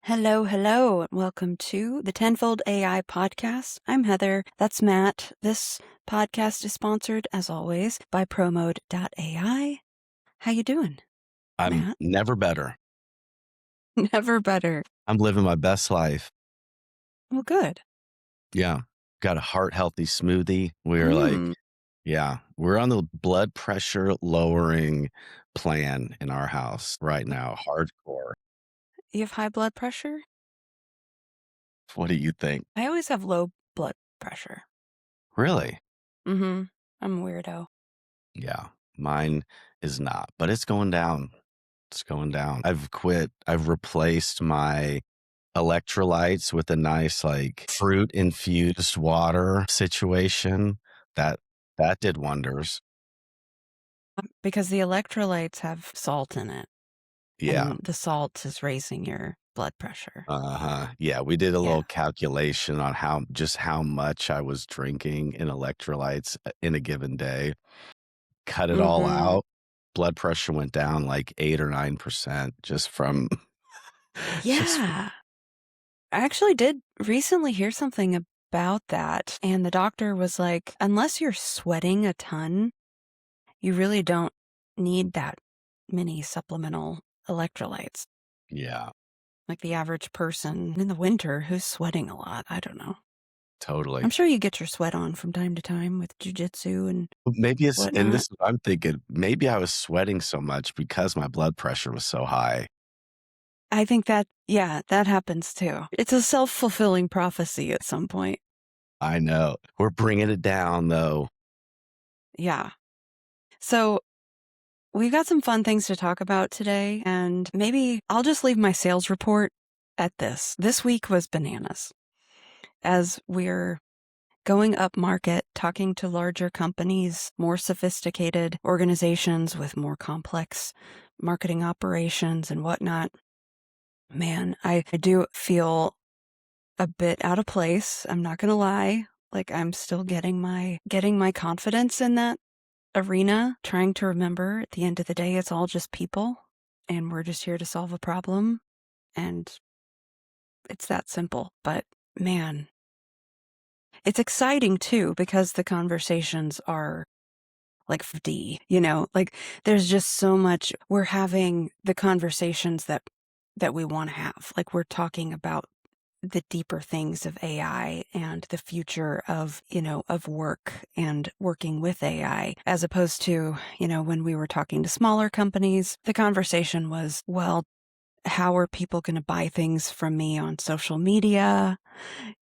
Hello, hello. Welcome to the Tenfold AI podcast. I'm Heather. That's Matt. This podcast is sponsored, as always, by Promode.ai. How you doing, I'm Matt? never better. Never better. I'm living my best life. Well, good. Yeah. Got a heart healthy smoothie. Mm. We're on the blood pressure lowering plan in our house right now. Hardcore. You have high blood pressure? What do you think? I always have low blood pressure. Really? Mm-hmm. I'm a weirdo. Yeah. Mine is not, but it's going down. It's going down. I've replaced my electrolytes with a nice like fruit infused water situation. That that did wonders. Because the electrolytes have salt in it, Yeah. and the salt is raising your blood pressure. Uh-huh. Yeah, we did a Yeah. little calculation on how much I was drinking in electrolytes in a given day. Cut it all Mm-hmm. out. Blood pressure went down like 8 or 9% just from just from, Yeah. I actually did recently hear something about that, and the doctor was like, unless you're sweating a ton, you really don't need that many supplemental electrolytes. yeah, Like the average person in the winter who's sweating a lot. I don't know. I'm totally. sure you get your sweat on from time to time with jujitsu and Maybe it's and this whatnot. is what I'm thinking, maybe I was sweating so much because my blood pressure was so high. I think that, yeah, that happens too. It's a self-fulfilling prophecy at some point. I know. We're bringing it down though. Yeah. So we've got some fun things to talk about today, and maybe I'll just leave my sales report at this. This week was bananas. As we're going up market, talking to larger companies, more sophisticated organizations with more complex marketing operations and whatnot, man, I do feel a bit out of place. I'm not gonna lie. Like I'm still getting my confidence in that arena, trying to remember at the end of the day, it's all just people and we're just here to solve a problem. And it's that simple. But man, it's exciting too because the conversations are like 50, like there's just so much. We're having the conversations that we want to have. Like we're talking about the deeper things of AI and the future of, of work and working with AI, as opposed to, when we were talking to smaller companies, the conversation was, well, how are people going to buy things from me on social media?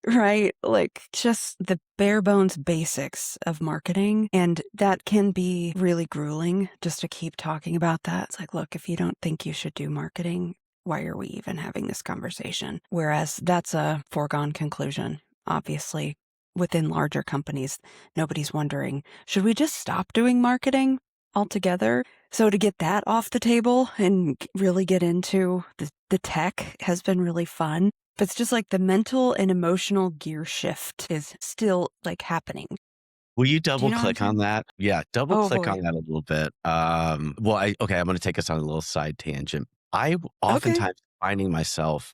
Right? Like just the bare bones basics of marketing. And that can be really grueling just to keep talking about that. It's like, look, if you don't think you should do marketing, why are we even having this conversation? Whereas that's a foregone conclusion, obviously. Within larger companies, nobody's wondering, should we just stop doing marketing altogether? So to get that off the table and really get into the tech has been really fun. But it's just like the mental and emotional gear shift is still like happening. Will you Do you double know what I'm click on saying? that? Yeah, double Oh click boy. on that a little bit. I'm going to take us on a little side tangent. I Okay. oftentimes finding myself,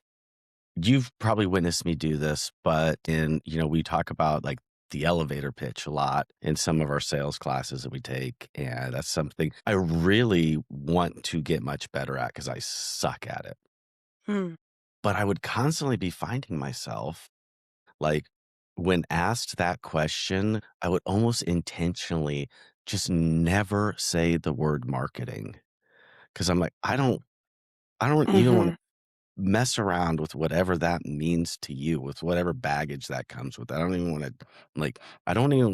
you've probably witnessed me do this, but we talk about like the elevator pitch a lot in some of our sales classes that we take. And that's something I really want to get much better at because I suck at it. Hmm. But I would constantly be finding myself like, when asked that question, I would almost intentionally just never say the word marketing because I'm like, I don't even want Mm-hmm. to mess around with whatever that means to you, with whatever baggage that comes with. I don't even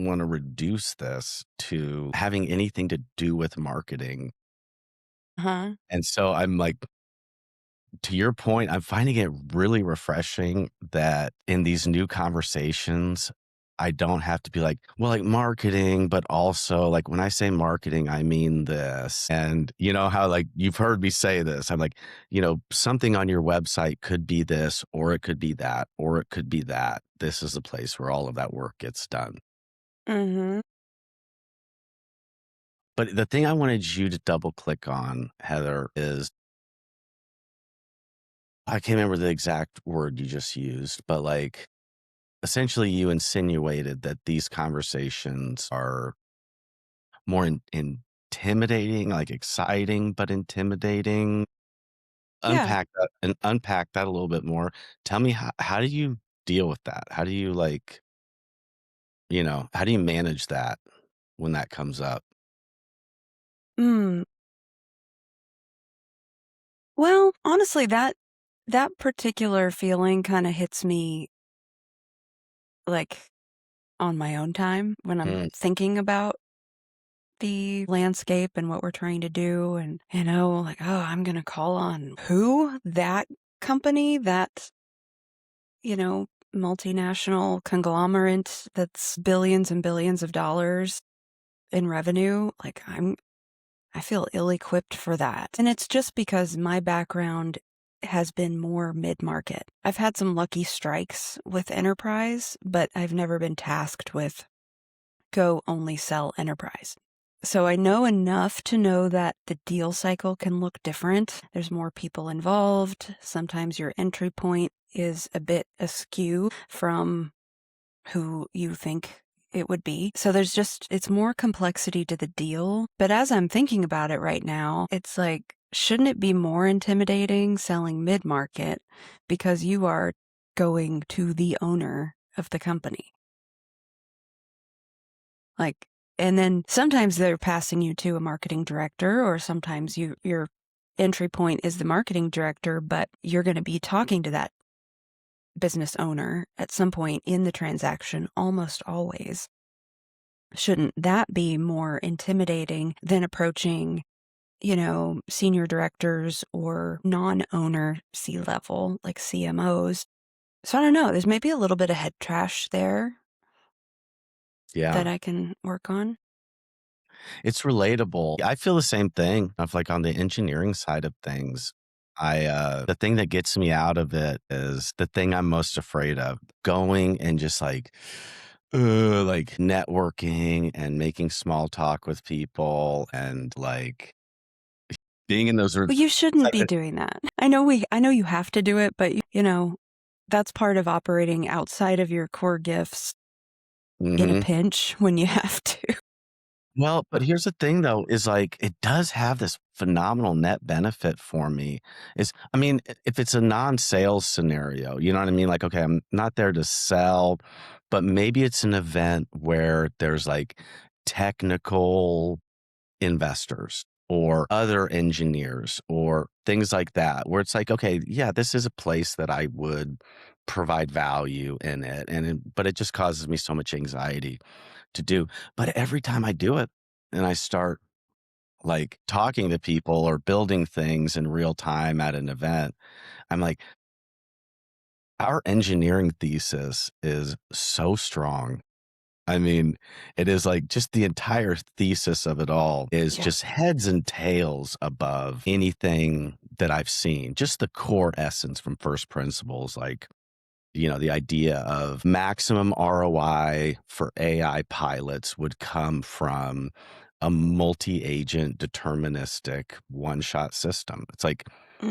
want to reduce this to having anything to do with marketing. Uh-huh. And so I'm like, to your point, I'm finding it really refreshing that in these new conversations, I don't have to be like, well, like marketing, but also like when I say marketing, I mean this. And you know how like you've heard me say this. I'm like, something on your website could be this, or it could be that, or it could be that. This is the place where all of that work gets done. Mm-hmm. But the thing I wanted you to double click on, Heather, is I can't remember the exact word you just used, but like essentially you insinuated that these conversations are more intimidating, like exciting, but intimidating. Yeah. Unpack that a little bit more. Tell me how do you deal with that? How do you like, how do you manage that when that comes up? Mm. Well, honestly, that particular feeling kinda hits me, like, on my own time when I'm Mm, thinking about the landscape and what we're trying to do and, like, "Oh, I'm gonna call on" who? That company? That, you know, multinational conglomerate that's billions and billions of dollars in revenue? Like, I feel ill-equipped for that, and it's just because my background has been more mid-market. I've had some lucky strikes with enterprise, but I've never been tasked with go only sell enterprise. So I know enough to know that the deal cycle can look different. There's more people involved. Sometimes your entry point is a bit askew from who you think it would be. So it's more complexity to the deal. But as I'm thinking about it right now, it's like, shouldn't it be more intimidating selling mid market because you are going to the owner of the company? Like, and then sometimes they're passing you to a marketing director, or sometimes your entry point is the marketing director, but you're going to be talking to that business owner at some point in the transaction, almost always. Shouldn't that be more intimidating than approaching, senior directors or non-owner C-level, like CMOs? So I don't know. There's maybe a little bit of head trash there that yeah. I can work on. It's relatable. I feel the same thing of like on the engineering side of things. The thing that gets me out of it is the thing I'm most afraid of going and just like networking and making small talk with people and like being in those rooms. But you It's shouldn't like, be doing that. I know you have to do it, but that's part of operating outside of your core gifts in a mhm. pinch when you have to. Well, but here's the thing though, is like it does have this phenomenal net benefit for me. I mean, if it's a non-sales scenario, you know what I mean? Like, okay, I'm not there to sell, but maybe it's an event where there's like technical investors or other engineers or things like that, where it's like, okay, yeah, this is a place that I would provide value in it. But it just causes me so much anxiety to do. But every time I do it and I start like talking to people or building things in real time at an event, I'm like, our engineering thesis is so strong. I mean, it is like just the entire thesis of it all is Yeah. just heads and tails above anything that I've seen. Just the core essence from first principles, like, the idea of maximum ROI for AI pilots would come from a multi-agent deterministic one-shot system. It's like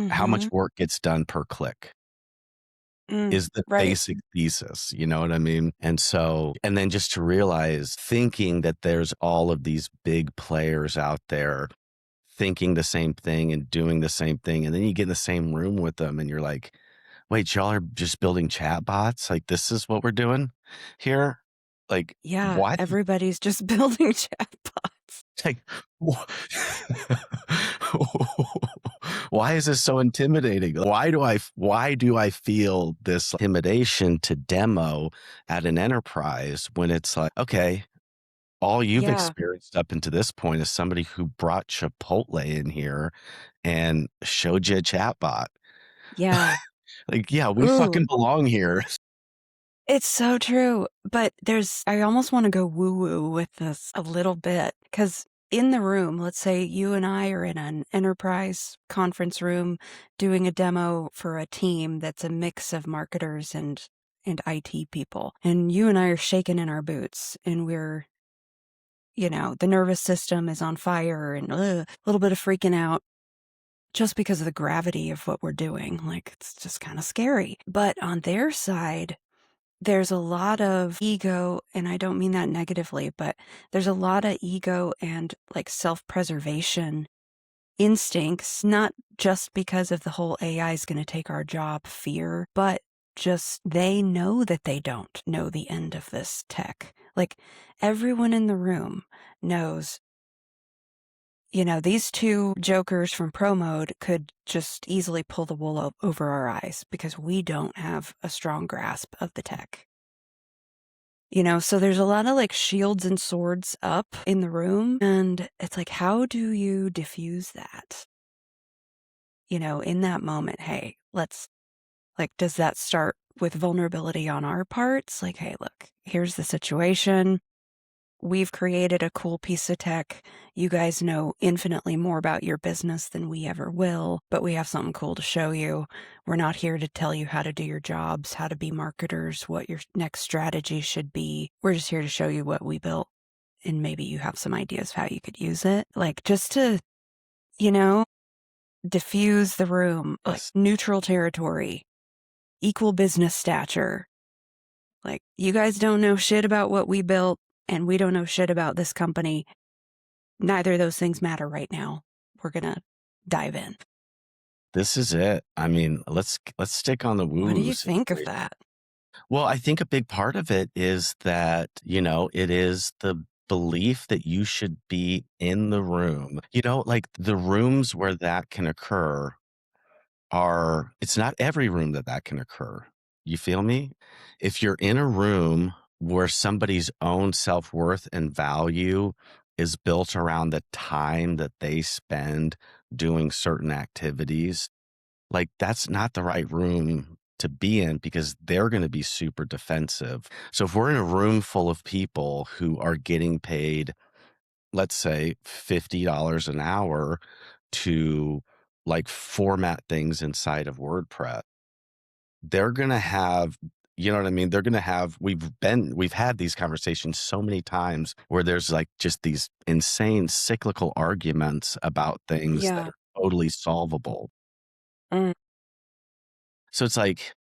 how much Mhm. work gets done per click is the Right. basic thesis, you know what I mean? And then just to realize thinking that there's all of these big players out there thinking the same thing and doing the same thing, and then you get in the same room with them and you're like, "Wait, y'all are just building chatbots? Like, this is what we're doing here? Like, Yeah, what?" everybody's just building chatbots. Like, wha why is this so intimidating? Why do I feel this intimidation to demo at an enterprise when it's like, okay, all you've Yeah, experienced up until this point is somebody who brought Chipotle in here and showed you a chatbot. yeah. Like, yeah, we Ooh, fucking belong here. it's so true, but I almost wanna go woo-woo with this a little bit, because in the room, let's say you and I are in an enterprise conference room doing a demo for a team that's a mix of marketers and IT people, and you and I are shaking in our boots, and the nervous system is on fire and, a little bit of freaking out. just because of the gravity of what we're doing. Like, it's just kind of scary. But on their side, there's a lot of ego, and I don't mean that negatively, but there's a lot of ego and like self-preservation instincts, not just because of the whole AI is going to take our job fear, but just they know that they don't know the end of this tech. Like, everyone in the room knows, these two jokers from Pro Mode could just easily pull the wool over our eyes because we don't have a strong grasp of the tech. So there's a lot of like shields and swords up in the room, and it's like, how do you diffuse that? In that moment, hey, does that start with vulnerability on our parts? Like, hey, look, here's the situation. We've created a cool piece of tech. You guys know infinitely more about your business than we ever will, but we have something cool to show you. We're not here to tell you how to do your jobs, how to be marketers, what your next strategy should be. We're just here to show you what we built, and maybe you have some ideas of how you could use it. Like, just to, you know, diffuse the room, like Yes. neutral territory, equal business stature. Like, you guys don't know shit about what we built, and we don't know shit about this company. Neither of those things matter right now. We're gonna dive in. This is it. I mean, let's stick on the What do woo-woo you think of situation. that? Well, I think a big part of it is that, it is the belief that you should be in the room. Like the rooms where that can occur it's not every room that can occur. You feel me? If you're in a room where somebody's own self-worth and value is built around the time that they spend doing certain activities, like that's not the right room to be in because they're going to be super defensive. So if we're in a room full of people who are getting paid, let's say $50 an hour to like format things inside of WordPress, they're going to have, you know what I mean? They're going to have, we've had these conversations so many times where there's like just these insane cyclical arguments about things that Yeah. are totally solvable. Mm. So it's like,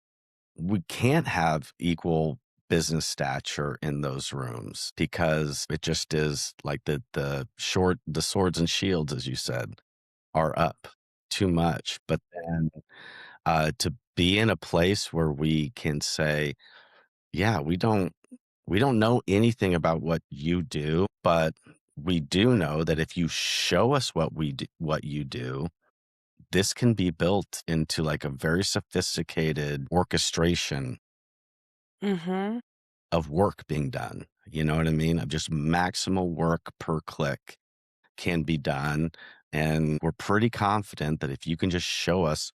we can't have equal business stature in those rooms because it just is like the swords and shields, as you said, are up too much. But then to be in a place where we can say, yeah, we don't know anything about what you do, but we do know that if you show us what you do, this can be built into like a very sophisticated orchestration Mm-hmm. of work being done. You know what I mean? Of just maximal work per click can be done. And we're pretty confident that if you can just show us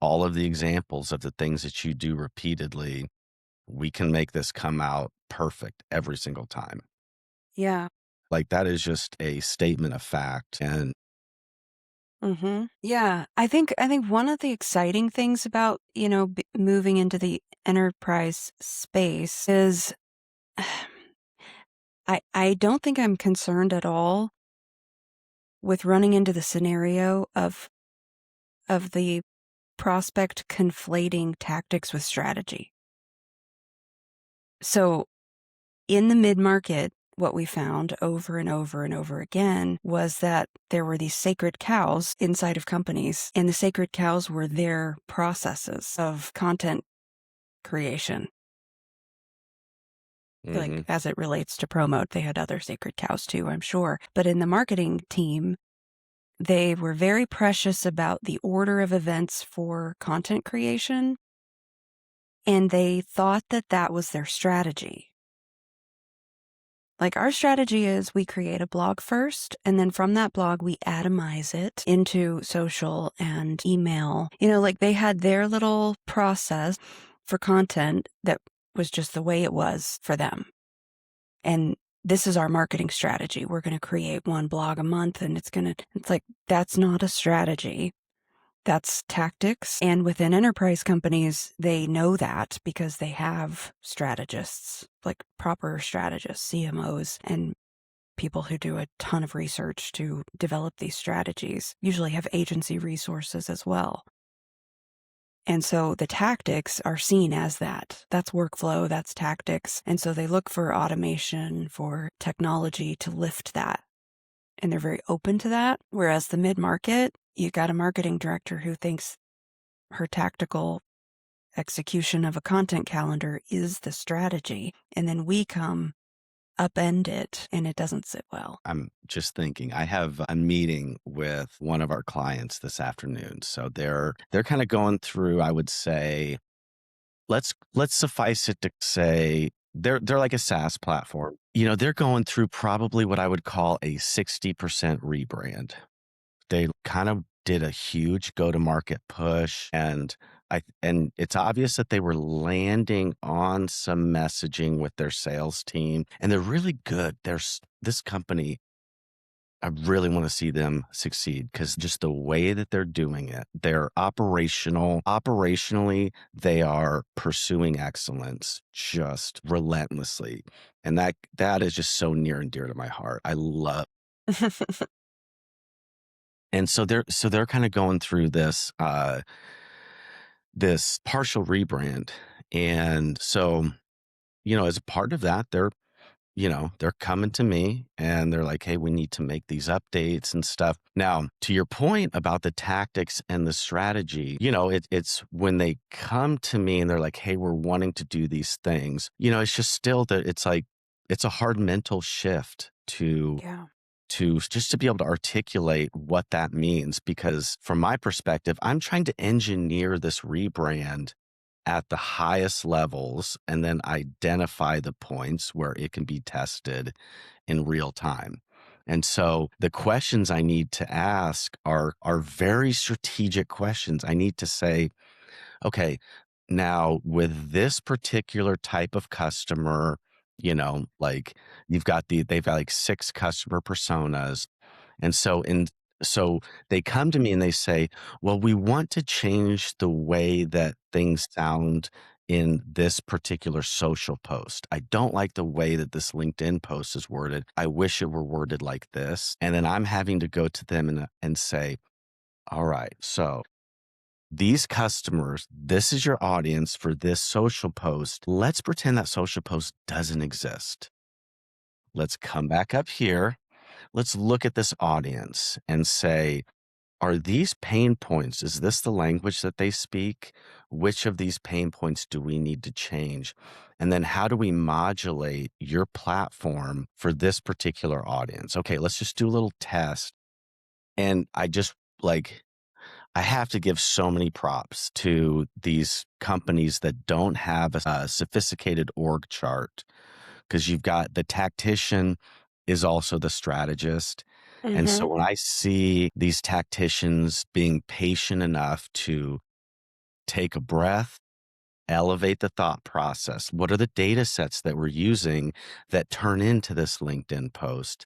all of the examples of the things that you do repeatedly, we can make this come out perfect every single time. Yeah. Like that is just a statement of fact. And Mm-hmm. Yeah. I think one of the exciting things about, moving into the enterprise space is I don't think I'm concerned at all with running into the scenario of the prospect conflating tactics with strategy. So in the mid-market, what we found over and over and over again was that there were these sacred cows inside of companies, and the sacred cows were their processes of content creation. Like, mhm, as it relates to Promote, they had other sacred cows too, I'm sure. But in the marketing team, they were very precious about the order of events for content creation, and they thought that that was their strategy. Like, our strategy is we create a blog first, and then from that blog, we atomize it into social and email. Like they had their little process for content that was just the way it was for them. And this is our marketing strategy. We're going to create one blog a month, and it's like, that's not a strategy. That's tactics. And within enterprise companies, they know that because they have strategists, like proper strategists, CMOs, and people who do a ton of research to develop these strategies, usually have agency resources as well. And so the tactics are seen as that. That's workflow, that's tactics. And so they look for automation, for technology to lift that. And they're very open to that. Whereas the mid-market, you got a marketing director who thinks her tactical execution of a content calendar is the strategy. And then we come upend it and it doesn't sit well. I'm just thinking, I have a meeting with one of our clients this afternoon. So they're kind of going through, I would say, let's suffice it to say they're like a SaaS platform. They're going through probably what I would call a 60% rebrand. They kind of did a huge go-to-market push, and it's obvious that they were landing on some messaging with their sales team, and they're really good. There's this company, I really want to see them succeed because just the way that they're doing it, they're operationally, they are pursuing excellence just relentlessly. And that is just so near and dear to my heart. I love. And so they're kind of going through this partial rebrand. And so, as a part of that, they're coming to me and they're like, hey, we need to make these updates and stuff. Now, to your point about the tactics and the strategy, it's when they come to me and they're like, hey, we're wanting to do these things, it's just still that it's like, it's a hard mental shift Yeah. to just to be able to articulate what that means. Because from my perspective, I'm trying to engineer this rebrand at the highest levels and then identify the points where it can be tested in real time. And so the questions I need to ask are very strategic questions. I need to say, okay, now with this particular type of customer, like they've got like 6 customer personas. And so they come to me and they say, well, we want to change the way that things sound in this particular social post. I don't like the way that this LinkedIn post is worded. I wish it were worded like this. And then I'm having to go to them and say, all right, so these customers, this is your audience for this social post. Let's pretend that social post doesn't exist. Let's come back up here. Let's look at this audience and say, are these pain points? Is this the language that they speak? Which of these pain points do we need to change? And then how do we modulate your platform for this particular audience? Okay, let's just do a little test. And I have to give so many props to these companies that don't have a sophisticated org chart, because you've got the tactician is also the strategist. And so Mm-hmm. when I see these tacticians being patient enough to take a breath, elevate the thought process, what are the data sets that we're using that turn into this LinkedIn post?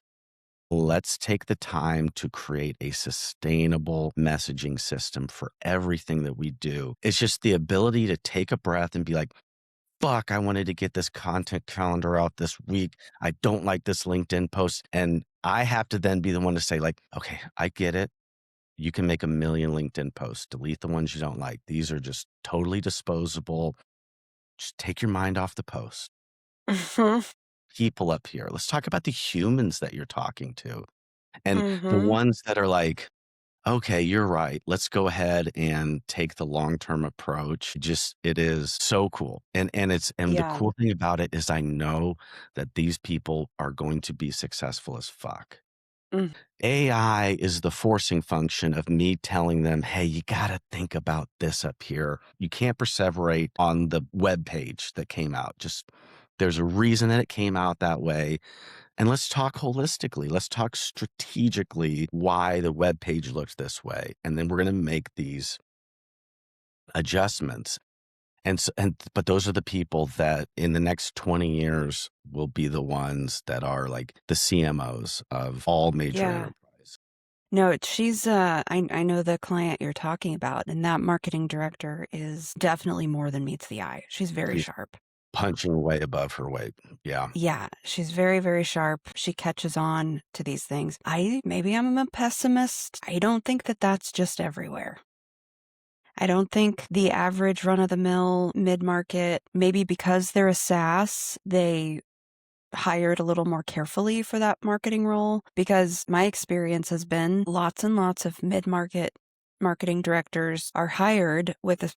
Let's take the time to create a sustainable messaging system for everything that we do. It's just the ability to take a breath and be like, fuck, I wanted to get this content calendar out this week. I don't like this LinkedIn post. And I have to then be the one to say, like, okay, I get it. You can make a million LinkedIn posts, delete the ones you don't like. These are just totally disposable. Just take your mind off the post. Mm-hmm. People up here. Let's talk about the humans that you're talking to. And the Mm-hmm. ones that are like, okay, you're right. Let's go ahead and take the long-term approach. Just it is so cool. And the Yeah. cool thing about it is I know that these people are going to be successful as fuck. Mm. AI is the forcing function of me telling them, hey, you got to think about this up here. You can't perseverate on the web page that came out. Just there's a reason that it came out that way. And let's talk holistically. Let's talk strategically why the web page looks this way. And then we're going to make these adjustments. But those are the people that in the next 20 years will be the ones that are like the CMOs of all major Yeah. enterprise. No, she's I know the client you're talking about, and that marketing director is definitely more than meets the eye. She's very She's sharp. Punching way above her weight. Yeah. Yeah, she's very, very sharp. She catches on to these things. Maybe I'm a pessimist. I don't think that that's just everywhere. I don't think the average run of the mill mid-market, maybe because they're a SaaS, they hired a little more carefully for that marketing role, because my experience has been lots and lots of mid-market marketing directors are hired with a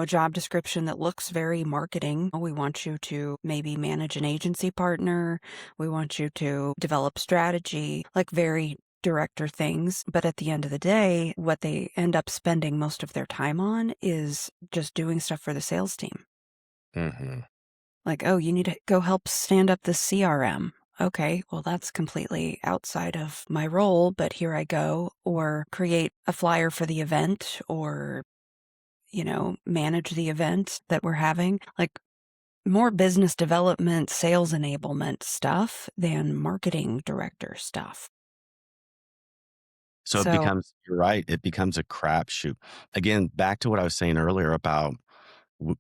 job description that looks very marketing. We want you to maybe manage an agency partner. We want you to develop strategy, like very director things. But at the end of the day, what they end up spending most of their time on is just doing stuff for the sales team. Mhm. Like, oh, you need to go help stand up the CRM. Okay, well, that's completely outside of my role, but here I go. Or create a flyer for the event, or manage the event that we're having. Like more business development, sales enablement stuff than marketing director stuff. So it So, becomes you're right, it becomes a crapshoot. Again, back to what I was saying earlier about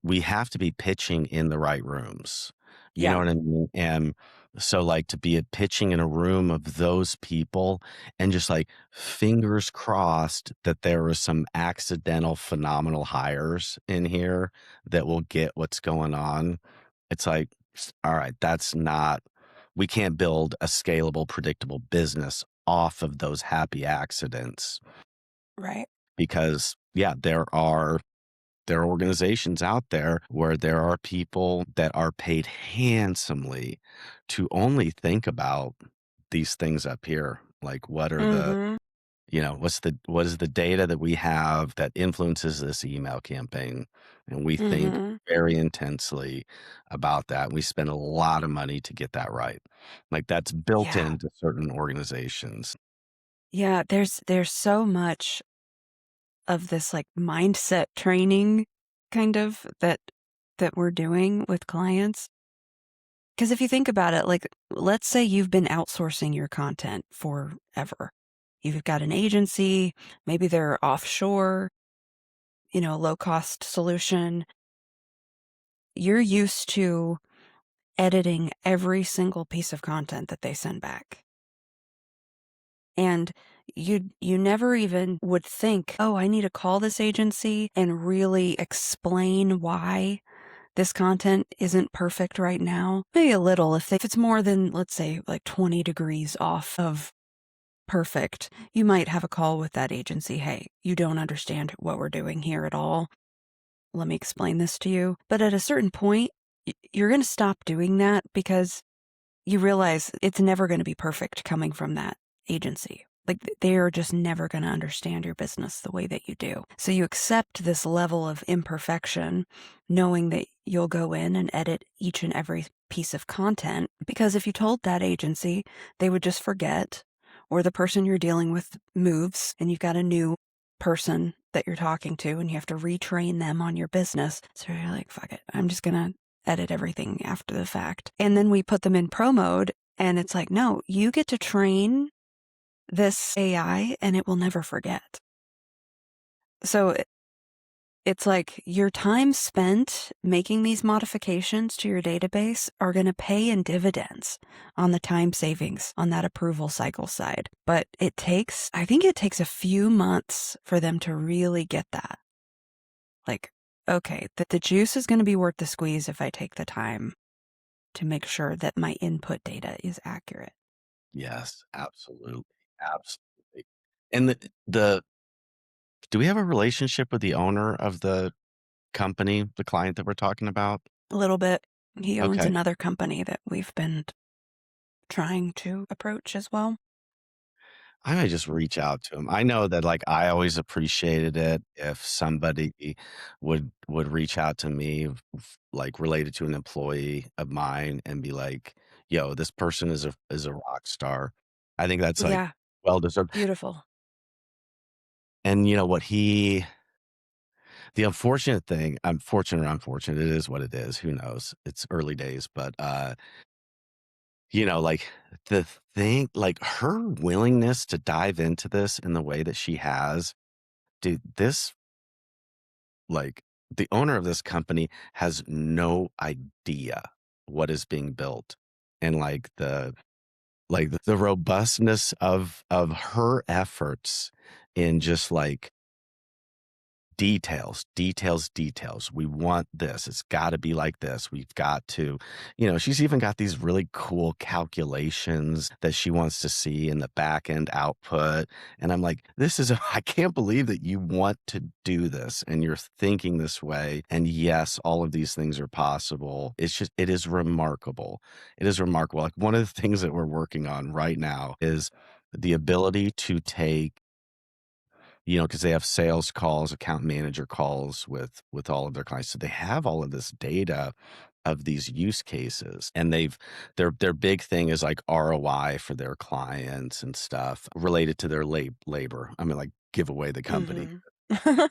we have to be pitching in the right rooms. You know yeah, what I mean? And so, like, to be pitching in a room of those people and just like fingers crossed that there are some accidental phenomenal hires in here that will get what's going on. It's like, all right, we can't build a scalable, predictable business off of those happy accidents right. because, yeah, there are organizations out there where there are people that are paid handsomely to only think about these things up here. Like Mhm. what is the data that we have that influences this email campaign? And we think Mhm. very intensely about that. We spend a lot of money to get that right. Like that's built Yeah. into certain organizations. Yeah, there's so much of this like mindset training kind of that we're doing with clients. Because if you think about it, like let's say you've been outsourcing your content forever. You've got an agency, maybe they're offshore, low cost solution. You're used to editing every single piece of content that they send back. And you never even would think, "Oh, I need to call this agency and really explain why this content isn't perfect right now." Maybe a little if it's more than, let's say, like 20 degrees off of perfect. You might have a call with that agency. "Hey, you don't understand what we're doing here at all. Let me explain this to you." But at a certain point, you're going to stop doing that because you realize it's never going to be perfect coming from that agency. Like they are just never going to understand your business the way that you do. So you accept this level of imperfection, knowing that you'll go in and edit each and every piece of content. Because if you told that agency, they would just forget, or the person you're dealing with moves and you've got a new person that you're talking to and you have to retrain them on your business. So you're like, fuck it. I'm just going to edit everything after the fact. And then we put them in pro mode and it's like, no, you get to train this AI and it will never forget. So it's like your time spent making these modifications to your database are going to pay in dividends on the time savings on that approval cycle side. But I think it takes a few months for them to really get that. Like, okay, the juice is going to be worth the squeeze if I take the time to make sure that my input data is accurate. Yes, absolutely. Absolutely. And the do we have a relationship with the owner of the company, the client that we're talking about? A little bit. He owns Okay. another company that we've been trying to approach as well. I might just reach out to him. I know that, like, I always appreciated it if somebody would reach out to me, like, related to an employee of mine and be like, "Yo, this person is a rock star." I think that's, like, Yeah, well deserved. beautiful. And you know what the unfortunate thing unfortunate or unfortunate, it is what it is, who knows? It's early days, but, like, the thing like, her willingness to dive into this in the way that she has, dude, this, like the owner of this company has no idea what is being built, and the robustness of her efforts in just like details, details, details. We want this. It's got to be like this. We've got to, she's even got these really cool calculations that she wants to see in the back end output. And I'm like, I can't believe that you want to do this and you're thinking this way. And yes, all of these things are possible. It is remarkable. It is remarkable. Like one of the things that we're working on right now is the ability to take, because they have sales calls, account manager calls with all of their clients. So they have all of this data of these use cases, and their big thing is like ROI for their clients and stuff related to their labor. I mean, like give away the company. Mhm.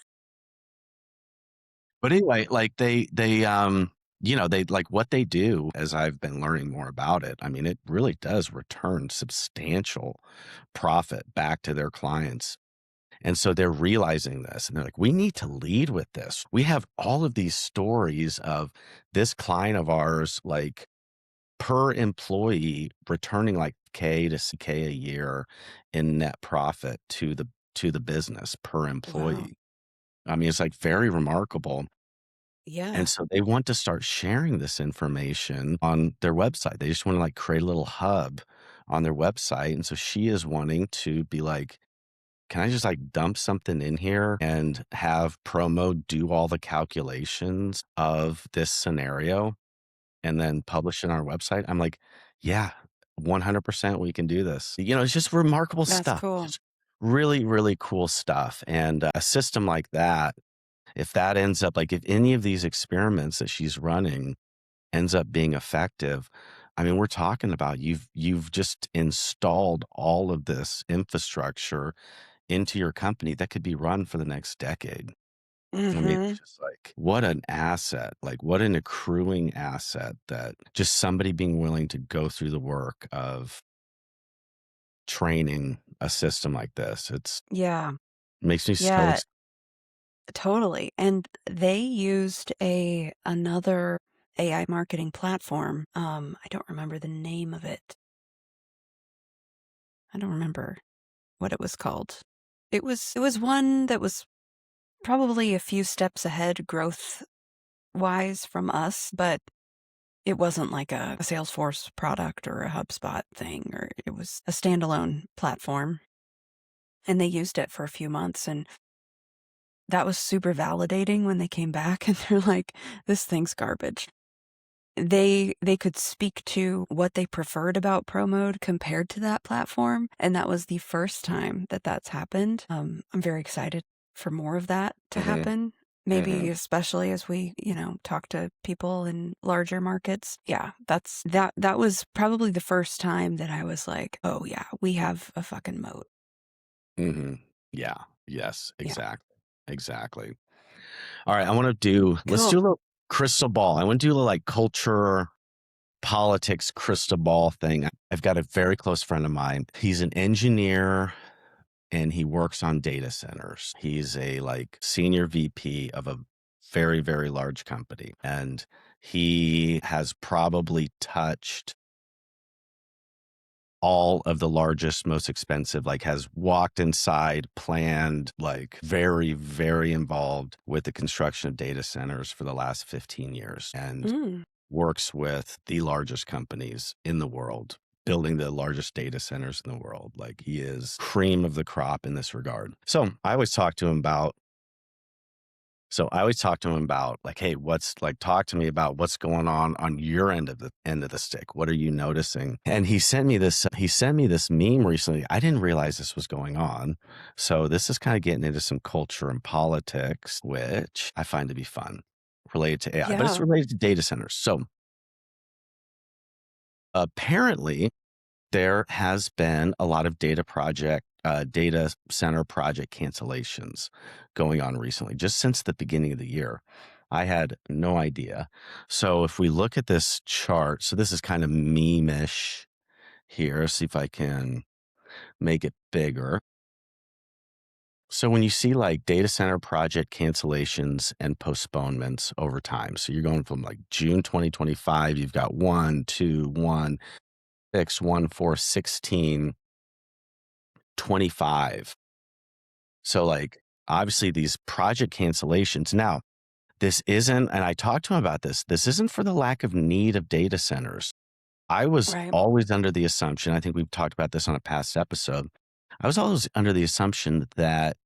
But anyway, like they like what they do, as I've been learning more about it. I mean, it really does return substantial profit back to their clients. And so they're realizing this and they're like, we need to lead with this. We have all of these stories of this client of ours, like per employee returning like K to CK a year in net profit to the business per Wow. employee. I mean, it's like very remarkable. Yeah. And so they want to start sharing this information on their website. They just want to like create a little hub on their website. And so she is wanting to be like, can I just like dump something in here and have promo do all the calculations of this scenario and then publish it on our website? I'm like, yeah, 100% we can do this. It's just remarkable That's stuff. cool. Just really, really cool stuff. And a system like that, if that ends up like if any of these experiments that she's running ends up being effective, I mean, we're talking about you've just installed all of this infrastructure into your company that could be run for the next decade. I mean, it's Mhm. just like, what an asset, like what an accruing asset that just somebody being willing to go through the work of training a system like this. Yeah. Makes me so Yeah, excited. totally. And they used another AI marketing platform. I don't remember the name of it. I don't remember what it was called. It was one that was probably a few steps ahead growth wise from us, but it wasn't like a Salesforce product or a HubSpot thing, or it was a standalone platform. And they used it for a few months, and that was super validating when they came back and they're like, this thing's garbage. They could speak to what they preferred about Pro Mode compared to that platform, and that was the first time that that's happened. I'm very excited for more of that to Hmm. happen. Maybe Hmm. especially as we, talk to people in larger markets. Yeah, that was probably the first time that I was like, "Oh yeah, we have a fucking moat." Hmm. Yeah. Yes. Yeah. Exactly. Exactly. All right. Let's Cool. do a little crystal ball. I want to do a little like culture, politics, crystal ball thing. I've got a very close friend of mine. He's an engineer and he works on data centers. He's a like senior VP of a very, very large company. And he has probably touched all of the largest, most expensive, like has walked inside, planned, like very, very involved with the construction of data centers for the last 15 years and Mm. works with the largest companies in the world, building the largest data centers in the world. Like he is cream of the crop in this regard. So I always talk to him about like, hey, talk to me about what's going on your end of the stick. What are you noticing? And he sent me this meme recently. I didn't realize this was going on. So this is kind of getting into some culture and politics, which I find to be fun related to AI, but it's Yeah. related to data centers. So apparently there has been a lot of data center project cancellations going on recently, just since the beginning of the year. I had no idea. So if we look at this chart, so this is kind of meme-ish here. See if I can make it bigger. So when you see like data center project cancellations and postponements over time, so you're going from like June 2025, you've got 1, 2, 1, 6, 1, 4, 16, 25. So like obviously these project cancellations. Now, this isn't, and I talked to him about this isn't for the lack of need of data centers. I was Right. always under the assumption, I think we've talked about this on a past episode. I was always under the assumption that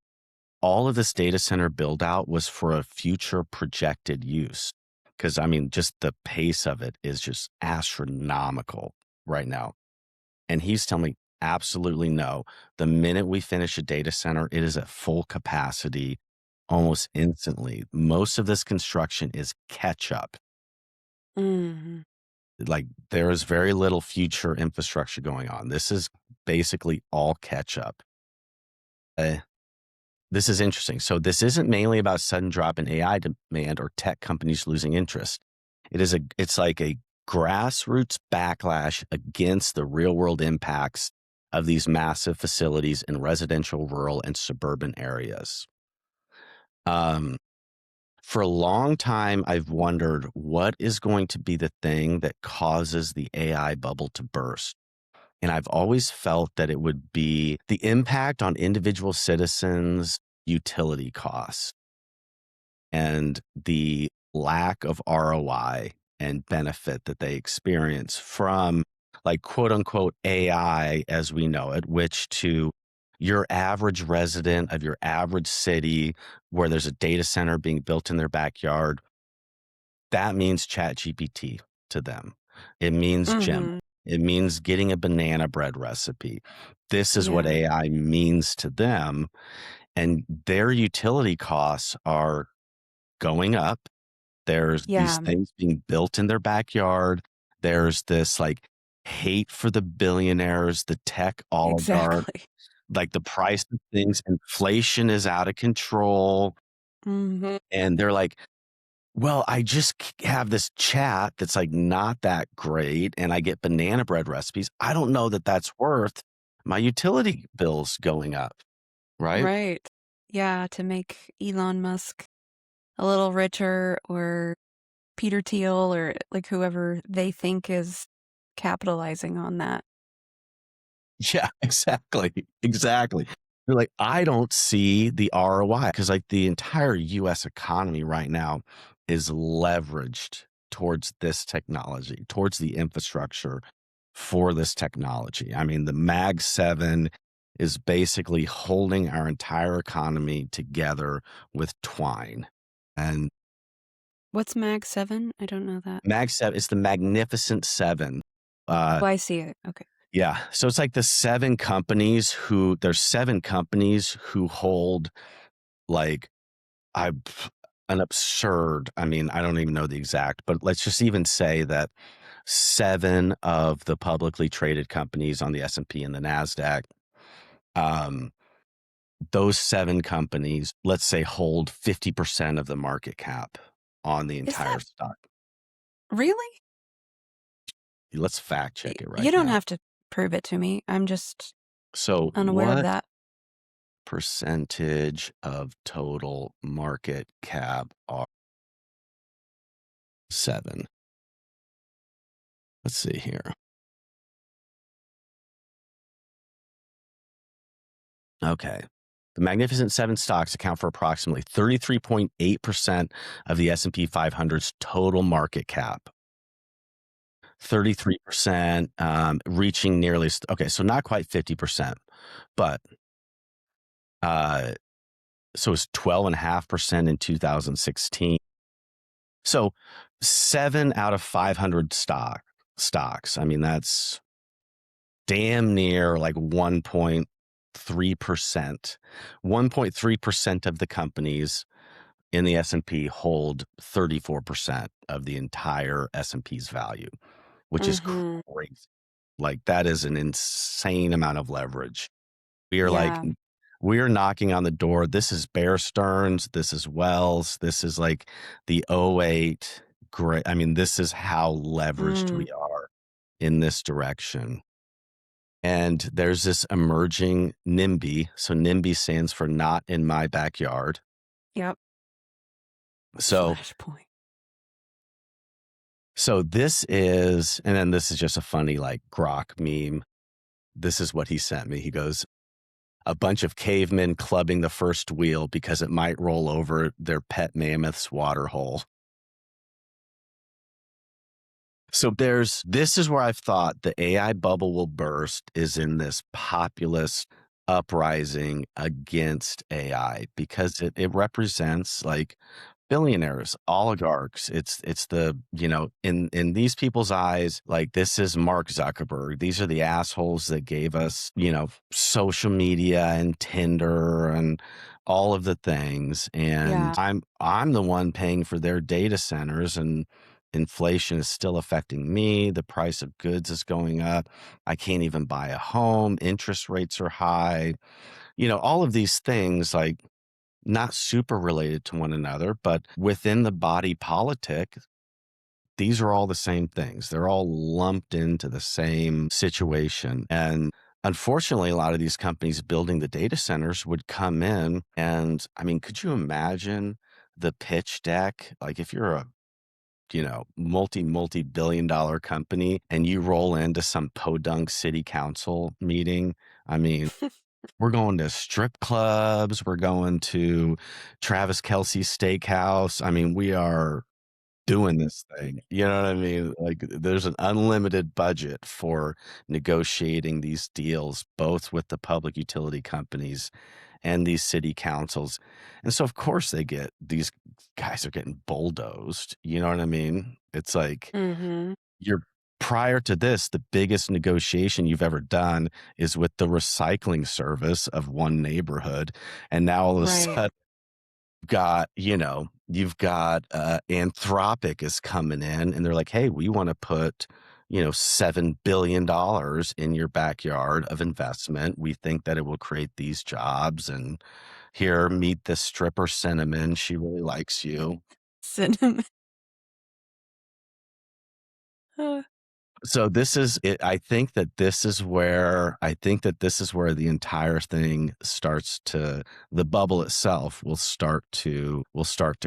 all of this data center build out was for a future projected use. Cause I mean, just the pace of it is just astronomical right now. And he's telling me, absolutely no. The minute we finish a data center, it is at full capacity almost instantly. Most of this construction is catch up. Hmm. Like there is very little future infrastructure going on. This is basically all catch up. Uh, this is interesting. So this isn't mainly about sudden drop in AI demand or tech companies losing interest. It's like a grassroots backlash against the real world impacts of these massive facilities in residential, rural, and suburban areas. Um, for a long time, I've wondered what is going to be the thing that causes the AI bubble to burst. And I've always felt that it would be the impact on individual citizens' utility costs and the lack of ROI and benefit that they experience from like quote unquote AI as we know it, which to your average resident of your average city where there's a data center being built in their backyard, that means chat GPT to them. It means Gem. Hmm. It means getting a banana bread recipe. This is what Yeah. AI means to them. And their utility costs are going up. There's these Yeah. things being built in their backyard. There's this like hate for the billionaires, the tech oligarch, Exactly. like the price of things, inflation is out of control. Hmm. And they're like, well, I just have this chat that's like not that great and I get banana bread recipes. I don't know that that's worth my utility bills going up, right? Right. Yeah. To make Elon Musk a little richer, or Peter Thiel, or like whoever they think is capitalizing on that. Yeah, exactly. Exactly. They're like, I don't see the ROI because like the entire US economy right now is leveraged towards this technology, towards the infrastructure for this technology. I mean, the Mag 7 is basically holding our entire economy together with twine. And What's Mag 7? I don't know that. Mag 7 is the Magnificent Seven. Oh, I see it. Okay. Yeah. So it's like there's 7 companies who hold like I an absurd, I mean, I don't even know the exact, but let's just even say that 7 of the publicly traded companies on the S&P and the Nasdaq, um, those 7 companies, let's say hold 50% of the market cap on the Is entire that stock. really? Let's fact check it You right don't now. have to prove it to me. I'm just So unaware of what that. percentage of total market cap are 7? Let's see here. Okay. The Magnificent Seven stocks account for approximately 33.8% of the S&P 500's total market cap. 33%, reaching nearly, okay, so not quite 50%, but so it's 12.5% in 2016. So 7 out of 500 stocks. I mean, that's damn near like 1.3%. 1.3% of the companies in the S&P hold 34% of the entire S&P's value, which is Mhm. crazy. Like that is an insane amount of leverage. We are like Yeah. we are knocking on the door. This is Bear Stearns, this is Wells, this is like the '08 great. I mean, this is how leveraged Mm. we are in this direction. And there's this emerging NIMBY. So NIMBY stands for not in my backyard. Yep. So Flashpoint. so this is, and then this is just a funny like Grok meme. This is what he sent me. He goes, a bunch of cavemen clubbing the first wheel because it might roll over their pet mammoth's water hole. So this is where I've thought the AI bubble will burst, is in this populist uprising against AI, because it represents like billionaires, oligarchs. It's the, in these people's eyes, like, this is Mark Zuckerberg. These are the assholes that gave us, social media and Tinder and all of the things. And Yeah. I'm the one paying for their data centers, and inflation is still affecting me. The price of goods is going up. I can't even buy a home. Interest rates are high. All of these things, like, not super related to one another, but within the body politic, these are all the same things. They're all lumped into the same situation. And unfortunately, a lot of these companies building the data centers would come in. And I mean, could you imagine the pitch deck? Like, if you're a multi billion-dollar company and you roll into some podunk city council meeting, I mean, we're going to strip clubs. We're going to Travis Kelce's Steakhouse. I mean, we are doing this thing. You know what I mean? Like, there's an unlimited budget for negotiating these deals, both with the public utility companies and these city councils. And so, of course, these guys are getting bulldozed. You know what I mean? It's like, Mm-hmm. you're prior to this, the biggest negotiation you've ever done is with the recycling service of one neighborhood. And now all of a Right. sudden, you've got Anthropic is coming in, and they're like, hey, we want to put, $7 billion in your backyard of investment. We think that it will create these jobs. And here, meet this stripper Cinnamon. She really likes you. Cinnamon. Uh, So this is it. I think that this is where the entire thing starts to, the bubble itself will start to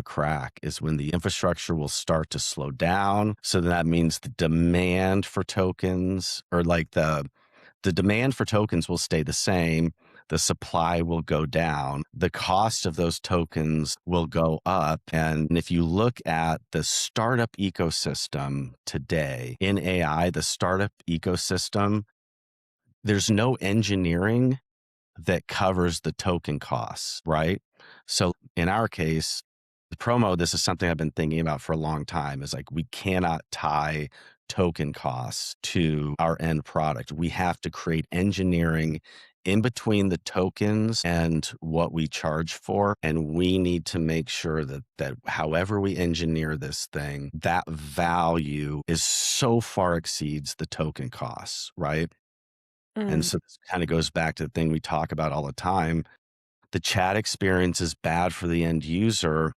crack, is when the infrastructure will start to slow down. So that means the demand for tokens, or like the demand for tokens, will stay the same. The supply will go down. The cost of those tokens will go up. And if you look at the startup ecosystem today in AI, the startup ecosystem, there's no engineering that covers the token costs, right? So in our case, the promo, this is something I've been thinking about for a long time, is like, we cannot tie token costs to our end product. We have to create engineering in between the tokens and what we charge for. And we need to make sure that however we engineer this thing, that value is so far exceeds the token costs, right? And mm, so this kind of goes back to the thing we talk about all the time. The chat experience is bad for the end user.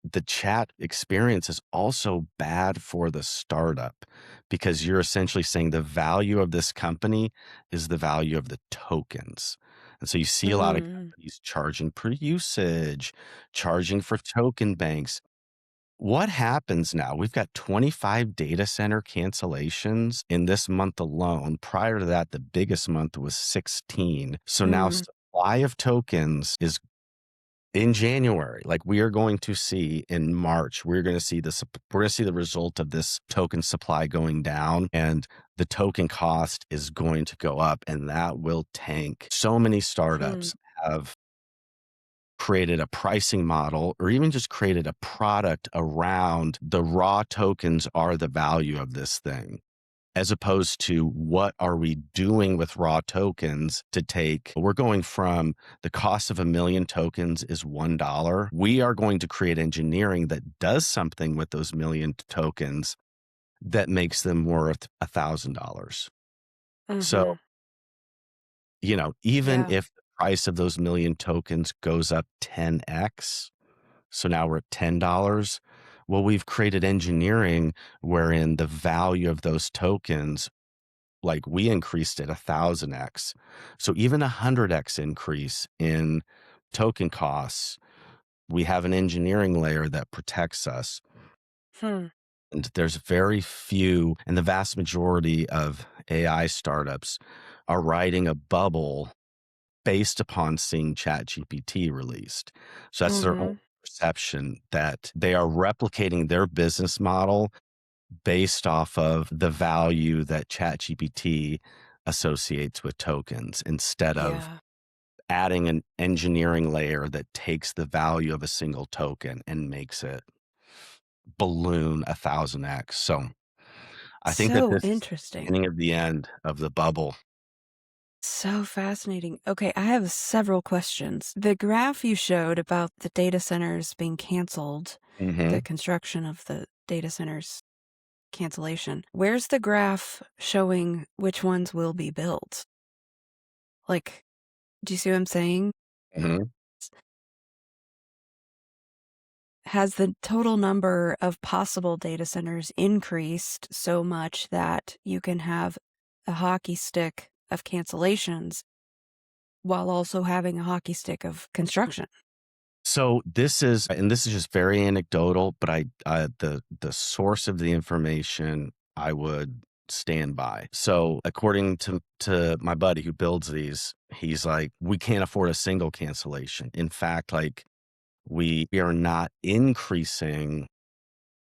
The chat experience is also bad for the startup, because you're essentially saying the value of this company is the value of the tokens. And so you see a lot of mm, companies charging per usage, charging for token banks. What happens now? We've got 25 data center cancellations in this month alone. Prior to that, the biggest month was 16. So now mm, supply of tokens is in January. Like, we are going to see in March, we're going to see the result of this token supply going down, and the token cost is going to go up, and that will tank. So many mm, startups have created a pricing model, or even just created a product around the raw tokens are the value of this thing, as opposed to what are we doing with raw tokens to take. We're going from the cost of 1 million tokens is $1. We are going to create engineering that does something with those million tokens that makes them worth $1,000. mm-hmm. So, even Yeah. if the price of those million tokens goes up 10x, so now we're at $10. Well, we've created engineering wherein the value of those tokens like, we increased it 1,000x. So even a 100x increase in token costs, we have an engineering layer that protects us. Hmm. And there's very few, and the vast majority of AI startups are riding a bubble based upon seeing ChatGPT released. So that's their own Mm-hmm. perception that they are replicating their business model based off of the value that ChatGPT associates with tokens instead of Yeah. adding an engineering layer that takes the value of a single token and makes it balloon 1,000x. So I think that So this is the interesting. beginning of the end of the bubble. So fascinating. Okay, I have several questions. The graph you showed about the data centers being canceled, the Hmm. construction of the data centers cancellation, where's the graph showing which ones will be built? Like, do you see what I'm saying? Hmm. Has the total number of possible data centers increased so much that you can have a hockey stick of cancellations while also having a hockey stick of construction? So this is, and this is just very anecdotal, but the source of the information I would stand by. So according to my buddy who builds these, he's like, we can't afford a single cancellation. In fact, like we are not increasing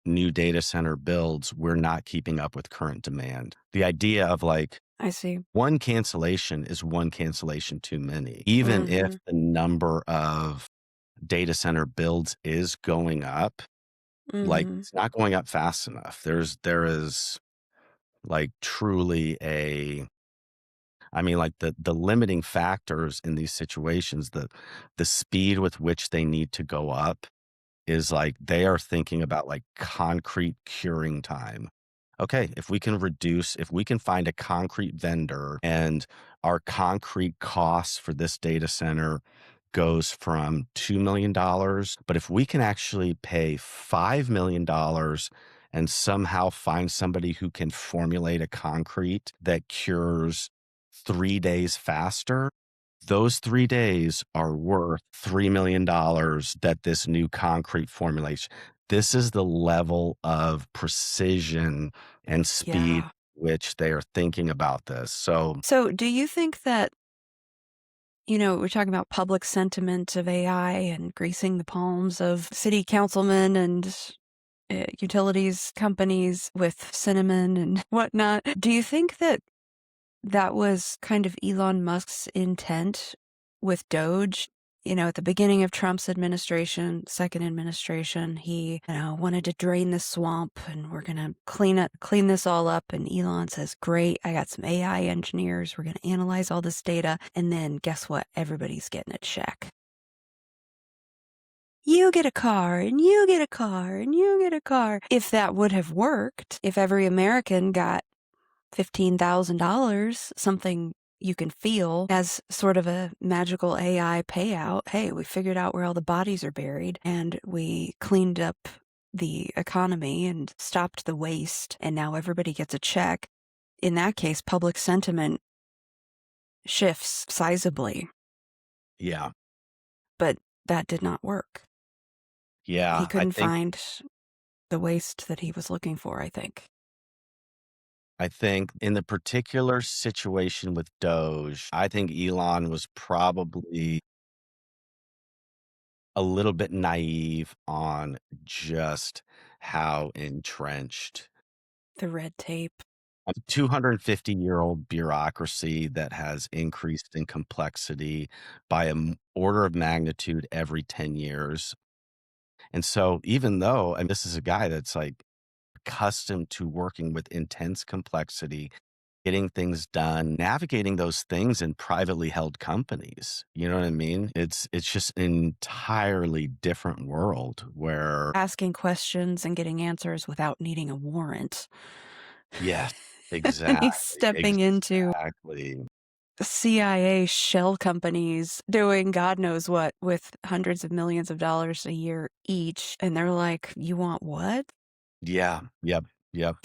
new data center builds. We're not keeping up with current demand. The idea of like I see. one cancellation is one cancellation too many, even if Mhm. the number of data center builds is going up, like, Mhm. it's not going up fast enough. There is, like, truly a I mean, like, the limiting factors in these situations, the speed with which they need to go up is, like, they are thinking about, like, concrete curing time. Okay, if we can find a concrete vendor and our concrete costs for this data center goes from $2 million, but if we can actually pay $5 million and somehow find somebody who can formulate a concrete that cures 3 days faster, those 3 days are worth $3 million that this new concrete formulation. This is the level of precision and speed Yeah. which they are thinking about this. So, So, do you think that, we're talking about public sentiment of AI and greasing the palms of city councilmen and utilities companies with cinnamon and whatnot. Do you think that that was kind of Elon Musk's intent with Doge? At the beginning of Trump's administration, second administration, he, wanted to drain the swamp and we're going to clean this all up. And Elon says, great, I got some AI engineers. We're going to analyze all this data. And then guess what? Everybody's getting a check. You get a car and you get a car and you get a car. If that would have worked, if every American got $15,000, something you can feel as sort of a magical AI payout. Hey, we figured out where all the bodies are buried and we cleaned up the economy and stopped the waste, and now everybody gets a check. In that case, public sentiment shifts sizably, yeah. but that did not work. He Yeah, couldn't find the waste that he was looking for, I think. I think in the particular situation with Doge, I think Elon was probably a little bit naive on just how entrenched The red tape. a 250-year-old bureaucracy that has increased in complexity by an order of magnitude every 10 years. And so even though, and this is a guy that's like accustomed to working with intense complexity, getting things done, navigating those things in privately held companies. You know what I mean? It's just an entirely different world where Asking questions and getting answers without needing a warrant. yes, He's exactly, stepping into exactly. CIA shell companies doing God knows what with hundreds of millions of dollars a year each. And they're like, you want what? Yeah, yep, yep.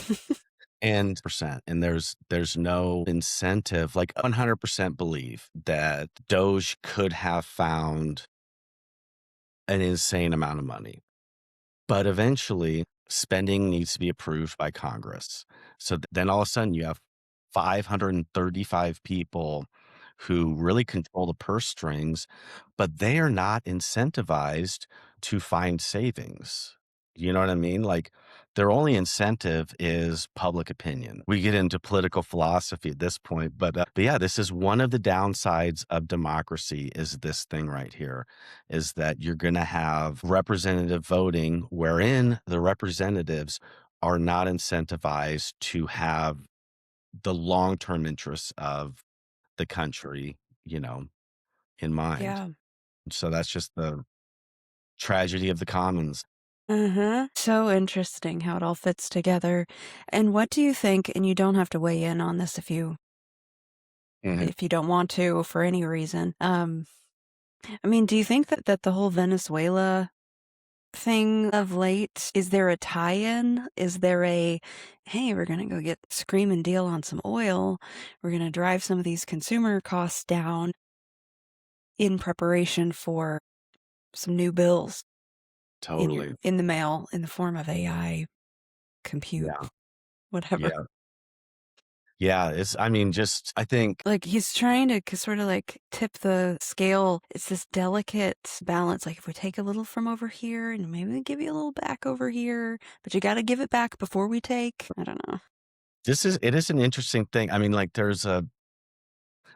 and there's no incentive, like 100% believe that Doge could have found an insane amount of money. But eventually, spending needs to be approved by Congress. So then all of a sudden, you have 535 people who really control the purse strings, but they are not incentivized to find savings. You know what I mean? Like, their only incentive is public opinion. We get into political philosophy at this point, but yeah, this is one of the downsides of democracy is this thing right here is that you're going to have representative voting wherein the representatives are not incentivized to have the long-term interests of the country, you know, in mind. Yeah. So that's just the tragedy of the commons. So interesting how it all fits together. And what do you think, and you don't have to weigh in on this Mhm. if you don't want to for any reason. I mean, do you think that the whole Venezuela thing of late, is there a tie-in? Is there a, hey, we're gonna go get screaming deal on some oil. We're gonna drive some of these consumer costs down in preparation for some new bills Totally. in the mail in the form of AI compute, Yeah. whatever. Yeah. Yeah. It's, I mean, just, I think Like, he's trying to sort of, like, tip the scale. It's this delicate balance, like, if we take a little from over here and maybe we give you a little back over here, but you gotta give it back before we take. I don't know. it is an interesting thing. I mean, like, there's an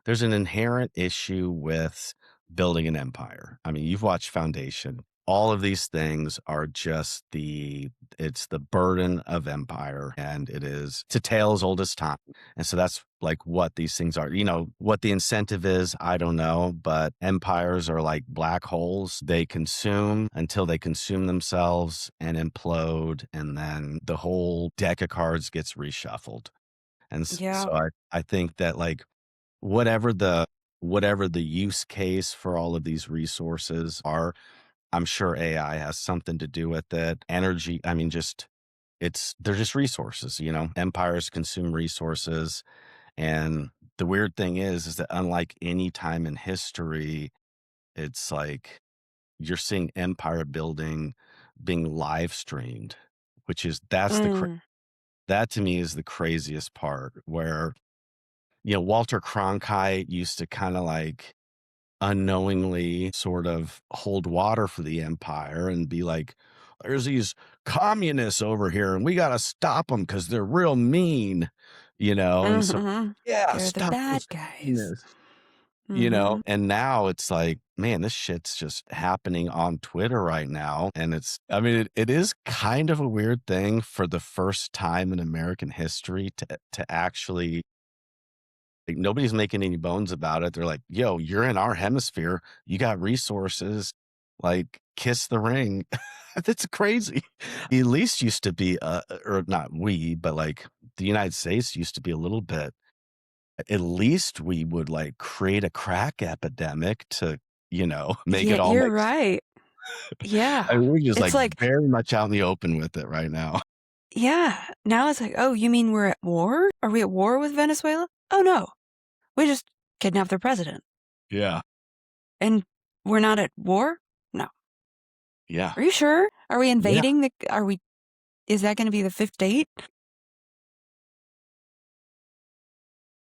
inherent issue with building an empire. I mean, you've watched Foundation. All of these things are just it's the burden of empire, and it's a tale as old as time. And so that's like what these things are. You know, what the incentive is, I don't know, but empires are like black holes. They consume until they consume themselves and implode, and then the whole deck of cards gets reshuffled. And Yeah. so I think that like whatever the whatever the use case for all of these resources are, I'm sure AI has something to do with it. Energy, I mean, just they're just resources, you know. Empires consume resources. And the weird thing is that unlike any time in history, it's like you're seeing empire building being live streamed, which is Mm. that to me is the craziest part where, you know, Walter Cronkite used to kind of like unknowingly sort of hold water for the empire and be like, there's these communists over here and we got to stop them because they're real mean, you know? And so, Mhm. yeah, They're the stop bad those guys. communists, you know? Mhm. And now it's like, man, this shit's just happening on Twitter right now. And I mean, it is kind of a weird thing for the first time in American history to actually like, nobody's making any bones about it. They're like, "Yo, you're in our hemisphere. You got resources. Like, kiss the ring." That's crazy. We at least used to be, or not we, but like the United States used to be a little bit. At least we would like create a crack epidemic to, you know, make Yeah, it all you're make. right. I Yeah. mean, we're just It's like like, very much out in the open with it right now. yeah, now it's like, "Oh, you mean we're at war? Are we at war with Venezuela? Oh, no. We just kidnapped their president. Yeah, And we're not at war? No. yeah, Are you sure? Are we yeah. invading is that gonna be the 5th state?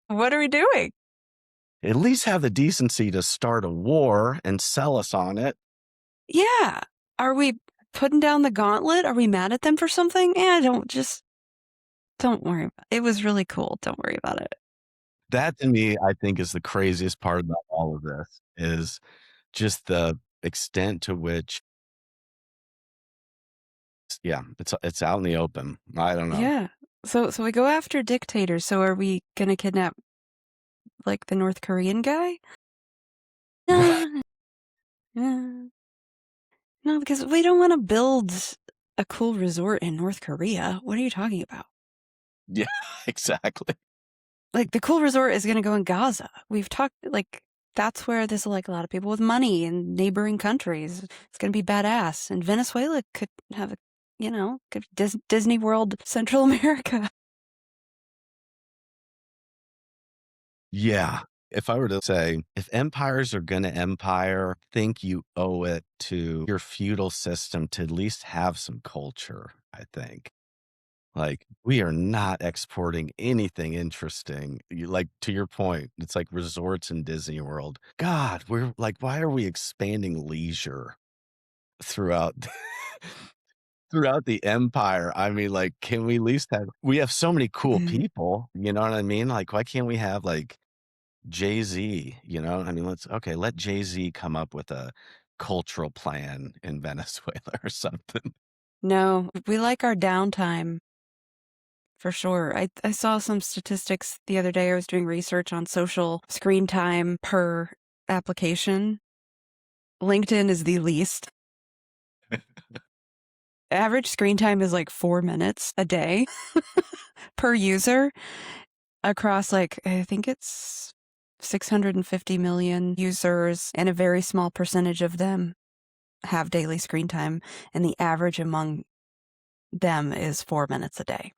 What are we doing?" At least have the decency to start a war and sell us on it. Yeah. Are we putting down the gauntlet? Are we mad at them for something? Don't worry about it. It was really cool. Don't worry about it. That to me, I think is the craziest part about all of this, is just the extent to which yeah, it's out in the open. I don't know. Yeah. So we go after dictators. So are we gonna kidnap, like, the North Korean guy? No, no, no, because we don't wanna build a cool resort in North Korea. What are you talking about? Yeah, exactly. Like, the cool resort is gonna go in Gaza. We've talked, like, that's where there's, like, a lot of people with money in neighboring countries. It's gonna be badass, and Venezuela could have a, could Disney World Central America. Yeah. If I were to say, if empires are gonna empire, I think you owe it to your feudal system to at least have some culture, I think. Like, we are not exporting anything interesting. Like, to your point, it's like resorts in Disney World. God, we're like, why are we expanding leisure throughout throughout the empire? I mean, like, can we at least have we have so many cool Mhm. people, you know what I mean? Like, why can't we have, like, Jay-Z, you know? I mean, let Jay-Z come up with a cultural plan in Venezuela or something. No, we like our downtime for sure. I saw some statistics the other day. I was doing research on social screen time per application. LinkedIn is the least. Average screen time is like 4 minutes a day per user across, like, I think it's 650 million users, and a very small percentage of them have daily screen time, and the average among them is 4 minutes a day.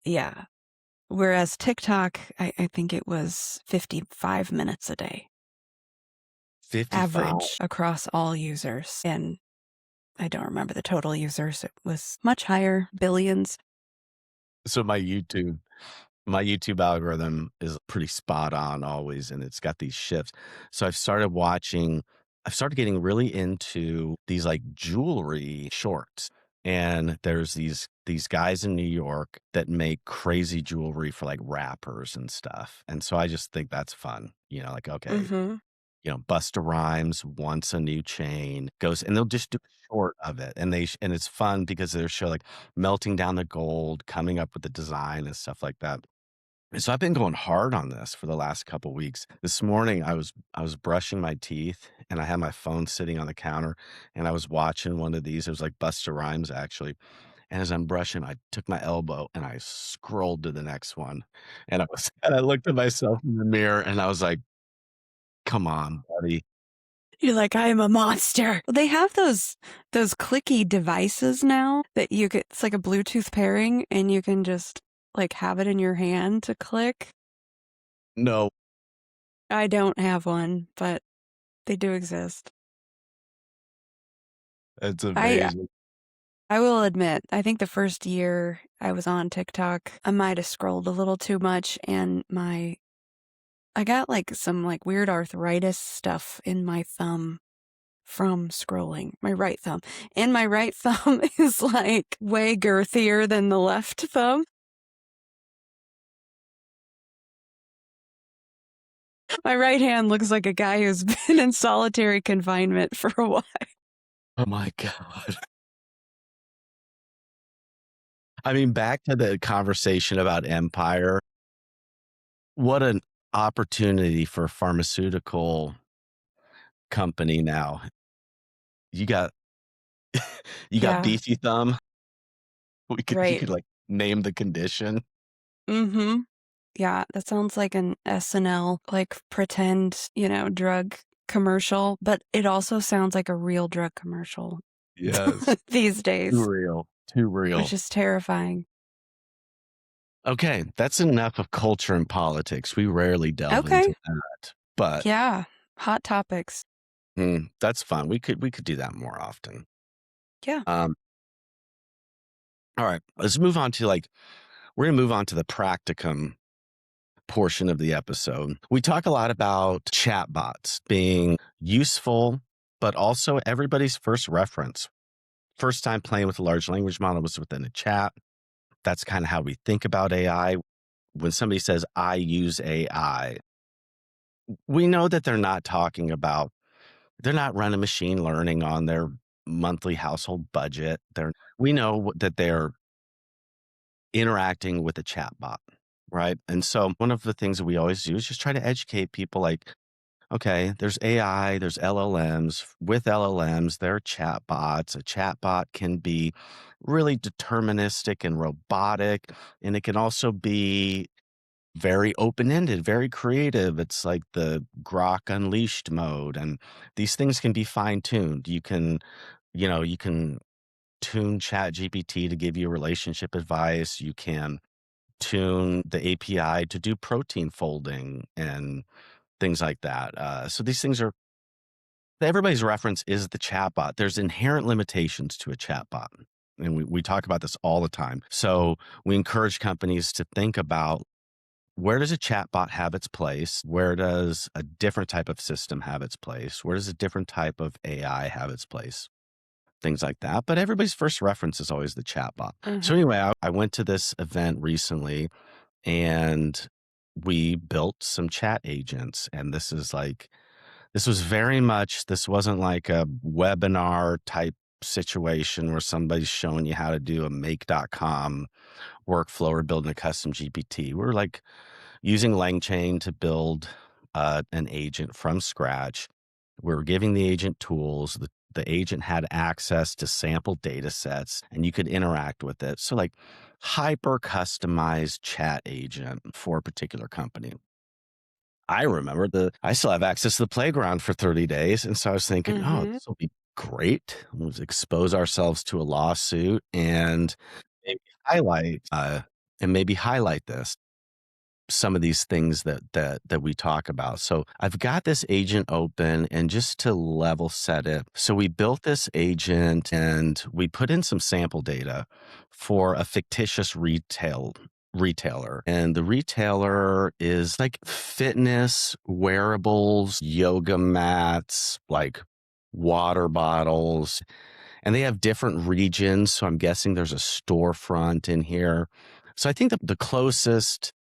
Yeah. Whereas TikTok, I think it was 55 minutes a day, 55. average across all users. And I don't remember the total users. It was much higher, billions. So my YouTube algorithm is pretty spot on always, and it's got these shifts. So I've started getting really into these like jewelry shorts. And there's these guys in New York that make crazy jewelry for like rappers and stuff. And so I just think that's fun. Like, okay, Mhm. Busta Rhymes wants a new chain, goes and they'll just do a short of it. And it's fun because they're show like melting down the gold, coming up with the design and stuff like that. And so I've been going hard on this for the last couple weeks. This morning I was brushing my teeth and I had my phone sitting on the counter and I was watching one of these. It was like Busta Rhymes actually. And as I'm brushing, I took my elbow and I scrolled to the next one. And and I looked at myself in the mirror and I was like, come on, buddy. You're like, "I am a monster." They have those clicky devices now that you get. It's like a Bluetooth pairing, and you can just, like, have it in your hand to click. No, I don't have one, but they do exist. it's I amazing. I will admit, I think the first year I was on TikTok, I might have scrolled a little too much, and I got, like, some, like, weird arthritis stuff in my thumb from scrolling, my right thumb. And my right thumb is, like, way girthier than the left thumb. My right hand looks like a guy who's been in solitary confinement for a while. Oh my God. I mean, back to the conversation about empire. What an opportunity for a pharmaceutical company now. You got you got Yeah, beefy thumb. You right. could like name the condition. Mhm. Yeah, that sounds like an SNL, like, pretend, drug commercial, but it also sounds like a real drug commercial Yes. these Too days, real. Too which real. is terrifying. Okay, that's enough of culture and politics. We rarely delve into Okay. that, but Yeah. Hot topics. that's fun. We could do that more often. Yeah. Um, all right, let's move on to we're gonna move on to the practicum portion of the episode. We talk a lot about chatbots being useful, but also everybody's first reference. First time playing with a large language model was within a chat. That's kind of how we think about AI. When somebody says, I use AI, we know that they're not running machine learning on their monthly household budget. We know that they're interacting with a chatbot, right? And so one of the things that we always do is just try to educate people like, okay, there's AI, there's LLMs. With LLMs, there are chatbots. A chatbot can be really deterministic and robotic, and it can also be very open-ended, very creative. It's like the Grok Unleashed mode, and these things can be fine-tuned. You can tune ChatGPT to give you relationship advice. You can tune the API to do protein folding and things like that. So these things are everybody's reference is the chatbot. There's inherent limitations to a chatbot. And we talk about this all the time. So we encourage companies to think about where does a chatbot have its place? Where does a different type of system have its place? Where does a different type of AI have its place? Things like that. But everybody's first reference is always the chatbot. So Mhm. anyway, I went to this event recently and we built some chat agents. And this was very much, this wasn't like a webinar type situation where somebody's showing you how to do a make.com workflow or building a custom GPT. We're like using LangChain to build an agent from scratch. We were giving the agent tools. The agent had access to sample data sets and you could interact with it. So, like, hyper customized chat agent for a particular company. I remember I still have access to the playground for 30 days. And so I was thinking, oh, Mhm. this will be great. Let's expose ourselves to a lawsuit and maybe highlight this some of these things that we talk about. So I've got this agent open and just to level set it. So we built this agent and we put in some sample data for a fictitious retailer. And the retailer is like fitness, wearables, yoga mats, like water bottles, and they have different regions. So I'm guessing there's a storefront in here. So I think the closest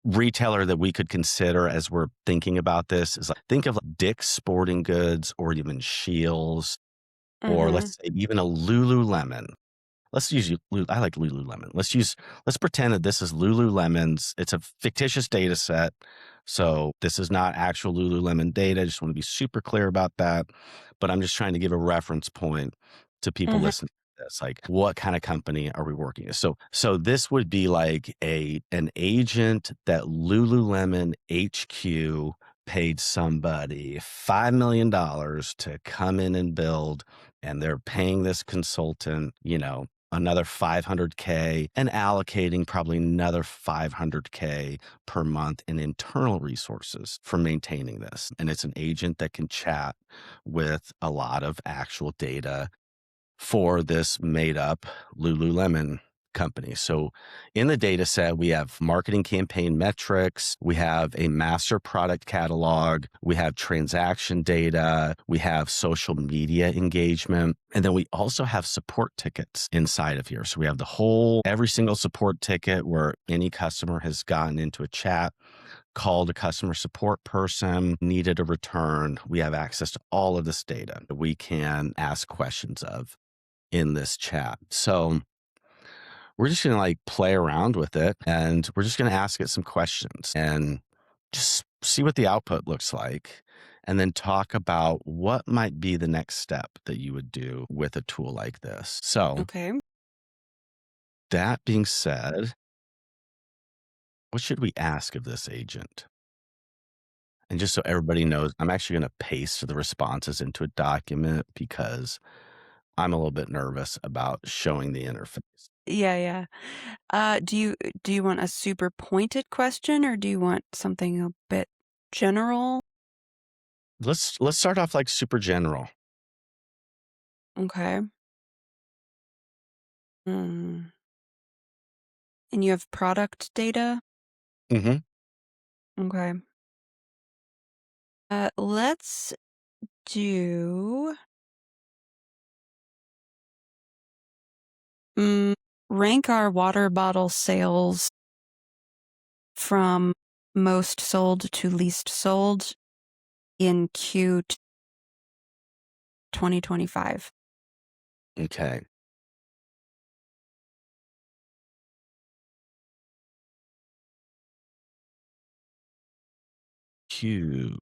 retailer that we could consider as we're thinking about this is like, think of like Dick's Sporting Goods or even Shields, or Mhm. let's say even a Lululemon. Let's use I like Lululemon. Let's pretend that this is Lululemon's. It's a fictitious data set. So this is not actual Lululemon data. I just want to be super clear about that. But I'm just trying to give a reference point to people Mhm. listening to this. Like, what kind of company are we working with? So this would be like an agent that Lululemon HQ paid somebody $5 million to come in and build, and they're paying this consultant, another 500K and allocating probably another 500K per month in internal resources for maintaining this. And it's an agent that can chat with a lot of actual data for this made up Lululemon company. So in the data set, we have marketing campaign metrics, we have a master product catalog, we have transaction data, we have social media engagement, and then we also have support tickets inside of here. So we have every single support ticket where any customer has gotten into a chat, called a customer support person, needed a return. We have access to all of this data that we can ask questions of in this chat. So we're just going to like play around with it and we're just going to ask it some questions and just see what the output looks like. And then talk about what might be the next step that you would do with a tool like this. So, Okay. that being said, what should we ask of this agent? And just so everybody knows, I'm actually going to paste the responses into a document because I'm a little bit nervous about showing the interface. Yeah, yeah. Do you want a super pointed question or do you want something a bit general? Let's start off like super general. Okay. Mm. And you have product data? Mhm. Okay. Let's do mm, rank our water bottle sales from most sold to least sold in Q 2025. Okay. Cute.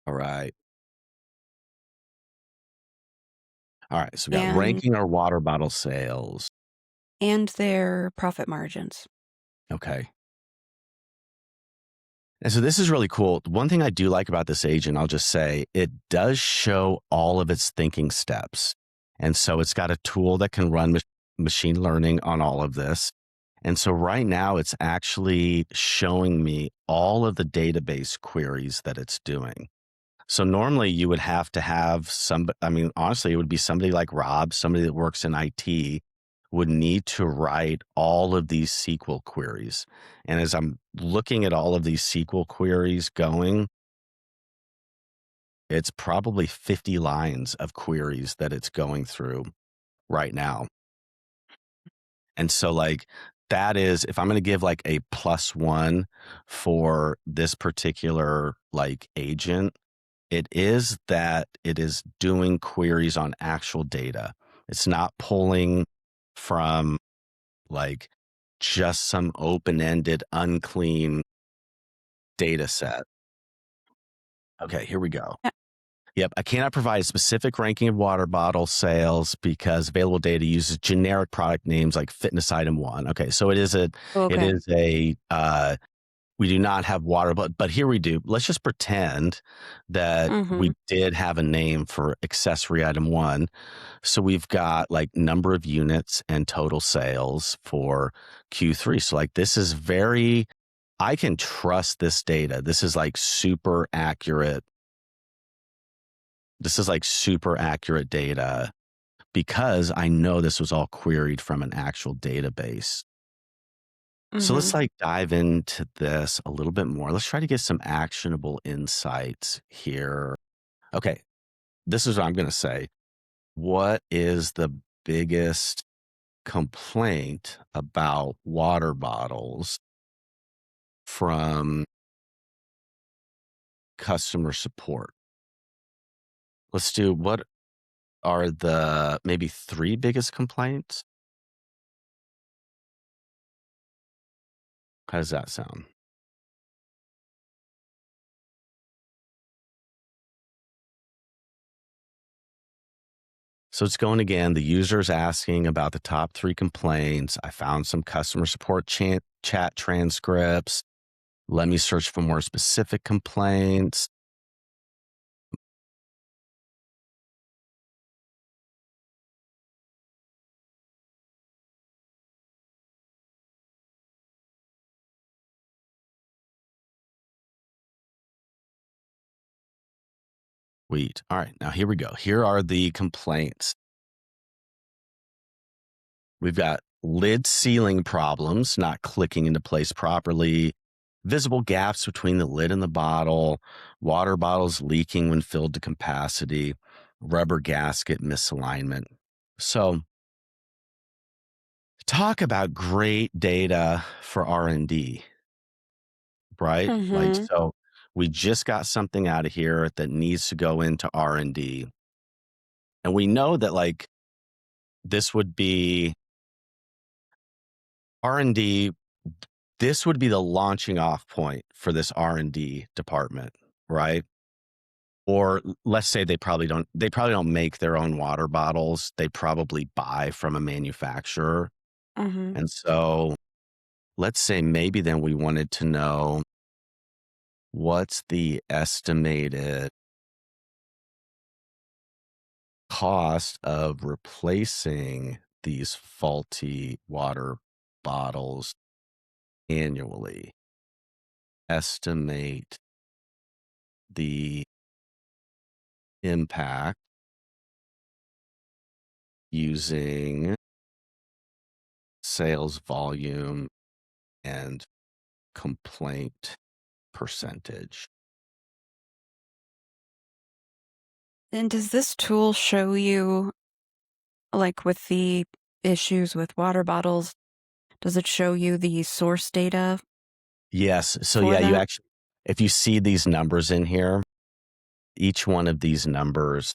All right. All right. So we got and ranking our water bottle sales. and their profit margins. Okay. And so this is really cool. One thing I do like about this agent, I'll just say, it does show all of its thinking steps. And so it's got a tool that can run machine learning on all of this. And so right now it's actually showing me all of the database queries that it's doing. So normally you would have to have I mean, honestly, it would be somebody like Rob, somebody that works in IT would need to write all of these SQL queries. And as I'm looking at all of these SQL queries going, it's probably 50 lines of queries that it's going through right now. And so like that is, if I'm going to give like a +1 for this particular like agent, it is that it is doing queries on actual data. It's not pulling from like just some open-ended, unclean data set. Okay, here we go. Yeah. Yep, I cannot provide a specific ranking of water bottle sales because available data uses generic product names like fitness item 1. Okay, so it is Okay. we do not have water, but here we do. Let's just pretend that Mm-hmm. we did have a name for accessory item 1. So we've got like number of units and total sales for Q3. So like this is I can trust this data. This is like super accurate. This is like super accurate data because I know this was all queried from an actual database. So Mm-hmm. let's like dive into this a little bit more. Let's try to get some actionable insights here. Okay, this is what I'm going to say. What is the biggest complaint about water bottles from customer support? Let's do what are the maybe 3 biggest complaints? How does that sound? So it's going again. The user's asking about the top 3 complaints. I found some customer support chat transcripts. Let me search for more specific complaints. Sweet. All right, now here we go. Here are the complaints. We've got lid sealing problems, not clicking into place properly, visible gaps between the lid and the bottle, water bottles leaking when filled to capacity, rubber gasket misalignment. So, talk about great data for R&D, right? Like Mm-hmm. so we just got something out of here that needs to go into R&D. And we know that like this would be R&D, this would be the launching off point for this R&D department, right? Or let's say they probably don't make their own water bottles. They probably buy from a manufacturer. Mm-hmm. And so let's say maybe then we wanted to know what's the estimated cost of replacing these faulty water bottles annually. Estimate the impact using sales volume and complaint percentage. And does this tool show you, like with the issues with water bottles, does it show you the source data Yes. So for yeah, you that? actually, if you see these numbers in here, each one of these numbers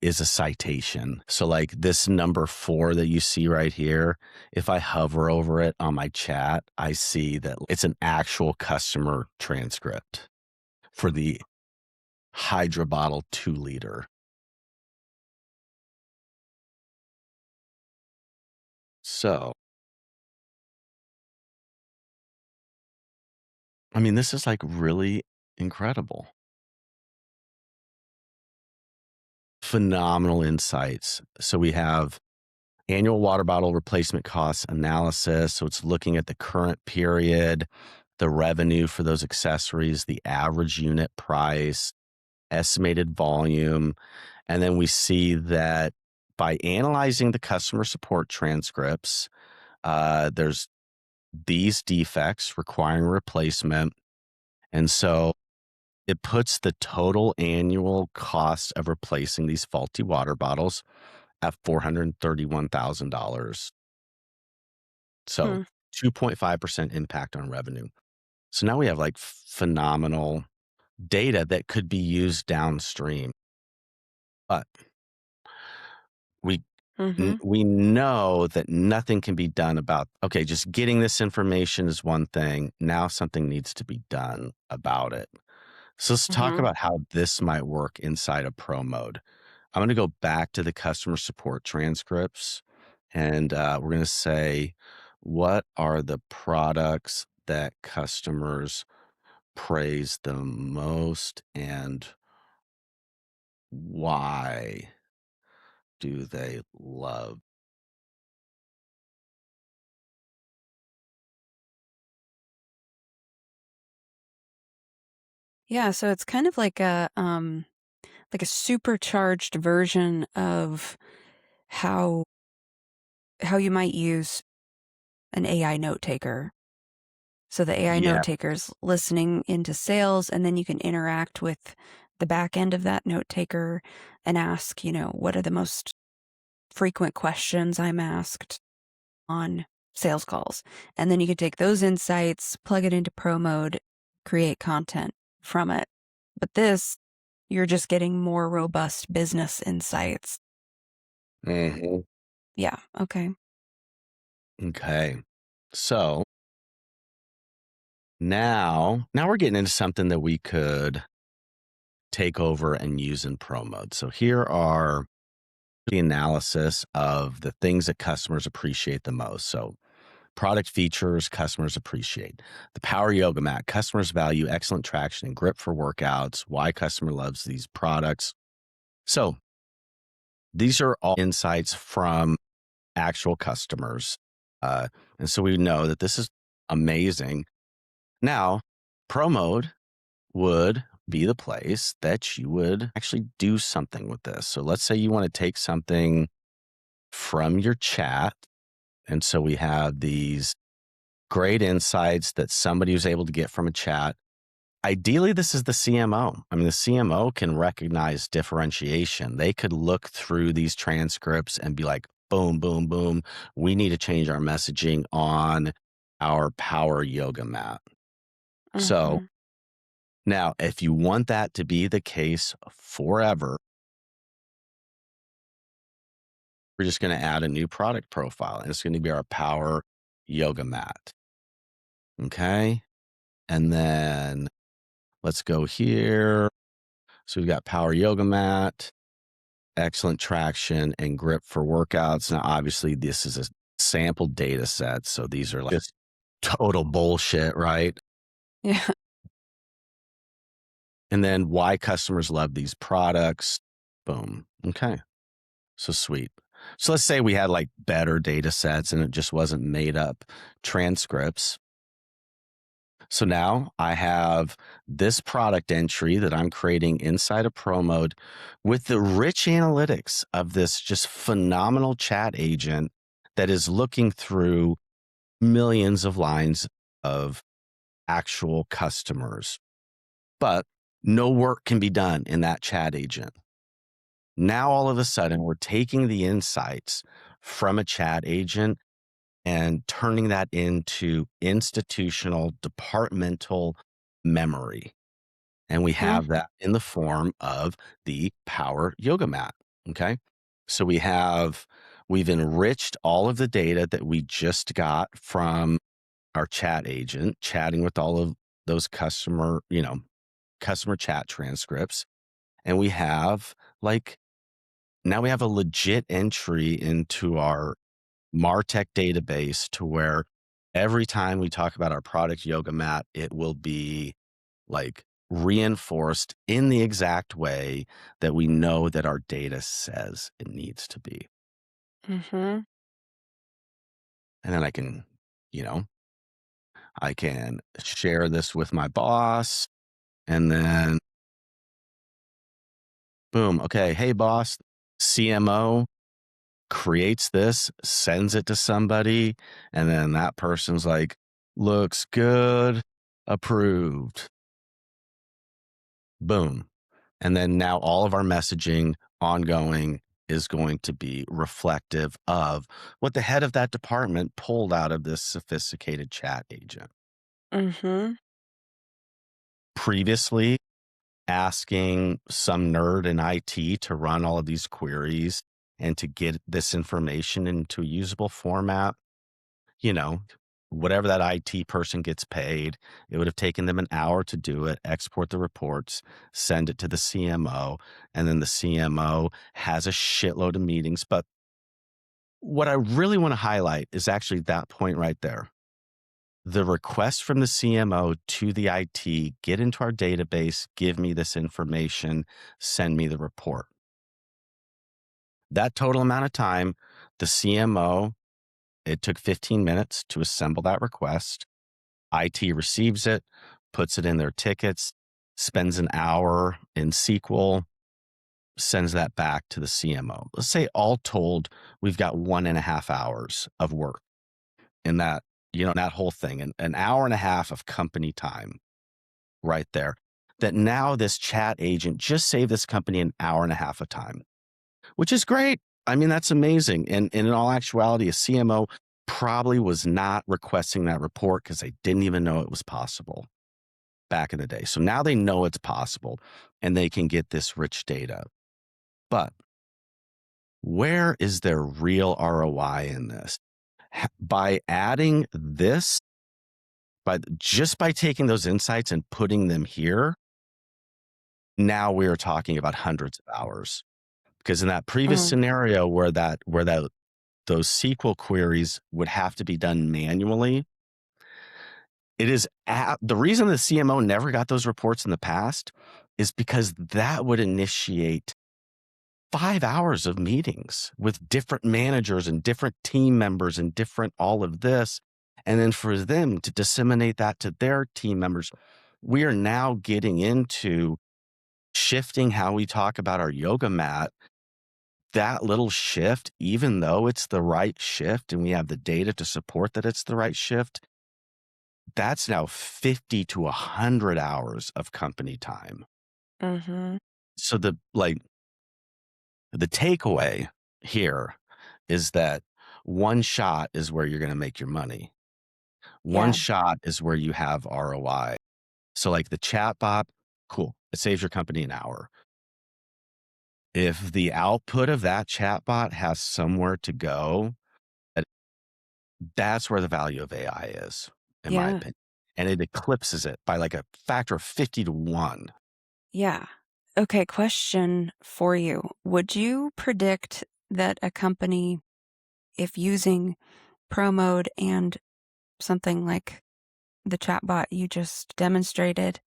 is a citation. So like this number 4 that you see right here, if I hover over it on my chat, I see that it's an actual customer transcript for the Hydra bottle 2-liter. So, I mean, this is, like, really incredible. phenomenal insights. So we have annual water bottle replacement cost analysis. So it's looking at the current period, the revenue for those accessories, the average unit price, estimated volume. And then we see that by analyzing the customer support transcripts, there's these defects requiring replacement. And so it puts the total annual cost of replacing these faulty water bottles at $431,000. So Hmm. 2.5% impact on revenue. So now we have like phenomenal data that could be used downstream. But we Mm-hmm. we know that nothing can be done about, okay, just getting this information is one thing. Now something needs to be done about it. So let's talk Mm-hmm. about how this might work inside of Pro Mode. I'm going to go back to the customer support transcripts and we're going to say, what are the products that customers praise the most and why do they love? Yeah, so it's kind of like a supercharged version of how you might use an AI note taker. So the AI note Yeah. taker's listening into sales, and then you can interact with the back end of that note taker and ask, what are the most frequent questions I'm asked on sales calls? And then you can take those insights, plug it into Pro Mode, create content from it. But this, you're just getting more robust business insights. Hmm. Yeah. Okay. Okay. So now we're getting into something that we could take over and use in Pro Mode. So here are the analysis of the things that customers appreciate the most. So product features customers appreciate. The Power Yoga Mat, customers value excellent traction and grip for workouts. Why customer loves these products. So these are all insights from actual customers. Uh, and so we know that this is amazing. Now, Pro Mode would be the place that you would actually do something with this. So let's say you want to take something from your chat. And so we have these great insights that somebody was able to get from a chat. Ideally, this is the CMO. I mean, the CMO can recognize differentiation. They could look through these transcripts and be like, boom, boom, boom. We need to change our messaging on our Power Yoga Mat. So Mm-hmm. now, if you want that to be the case forever, we're just going to add a new product profile. And it's going to be our Power Yoga Mat. Okay. And then let's go here. So we've got Power Yoga Mat, excellent traction and grip for workouts. Now, obviously, this is a sample data set. So these are like just total bullshit, right? Yeah. And then why customers love these products. Boom. Okay. So sweet. So let's say we had like better data sets and it just wasn't made up transcripts. So now I have this product entry that I'm creating inside of Pro Mode with the rich analytics of this just phenomenal chat agent that is looking through millions of lines of actual customers. But no work can be done in that chat agent. Now, all of a sudden, we're taking the insights from a chat agent and turning that into institutional departmental memory. And we Hmm. have that in the form of the Power Yoga Mat. Okay. So we've enriched all of the data that we just got from our chat agent, chatting with all of those customer chat transcripts. And we have like, now we have a legit entry into our MarTech database to where every time we talk about our product Yoga Mat, it will be like reinforced in the exact way that we know that our data says it needs to be. Mm-hmm. And then you know, I can share this with my boss and then boom, okay, hey boss, CMO creates this, sends it to somebody, and then that person's like, looks good, approved. Boom. And then now all of our messaging ongoing is going to be reflective of what the head of that department pulled out of this sophisticated chat agent. Mm-hmm. Previously, asking some nerd in IT to run all of these queries and to get this information into a usable format, you know, whatever that IT person gets paid, it would have taken them an hour to do it, export the reports, send it to the CMO, and then the CMO has a shitload of meetings. But what I really want to highlight is actually that point right there. The request from the CMO to the IT, get into our database, give me this information, send me the report. That total amount of time, the CMO, it took 15 minutes to assemble that request. IT receives it, puts it in their tickets, spends an hour in SQL, sends that back to the CMO. Let's say all told, we've got 1.5 hours of work in that, that whole thing, and an hour and a half of company time right there. That now this chat agent just saved this company an hour and a half of time, which is great. I mean, that's amazing. And in all actuality, a CMO probably was not requesting that report because they didn't even know it was possible back in the day. So now they know it's possible and they can get this rich data. But where is their real ROI in this? By adding this, by taking those insights and putting them here, now we are talking about hundreds of hours. Because in that previous Mm. scenario where those SQL queries would have to be done manually, the reason the CMO never got those reports in the past is because that would initiate 5 hours of meetings with different managers and different team members and different all of this. And then for them to disseminate that to their team members, we are now getting into shifting how we talk about our yoga mat. That little shift, even though it's the right shift and we have the data to support that it's the right shift, that's now 50 to 100 hours of company time. Mm-hmm. So the takeaway here is that one shot is where you're going to make your money. One Yeah. shot is where you have ROI. So like the chatbot, cool. It saves your company an hour. If the output of that chatbot has somewhere to go, that's where the value of AI is, in my Yeah. opinion. And it eclipses it by like a factor of 50 to 1. Yeah. Okay, question for you. Would you predict that a company, if using Pro Mode and something like the chatbot you just demonstrated,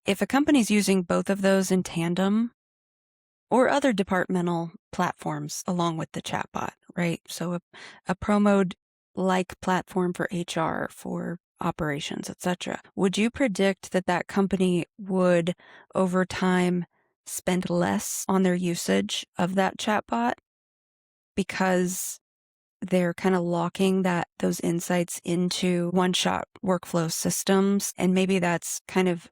if a company's using both of those in tandem or other departmental platforms along with the chatbot, right? So a Pro Mode like platform for HR, for operations, etc. Would you predict that that company would over time spend less on their usage of that chatbot because they're kind of locking those insights into one-shot workflow systems, and maybe that's kind of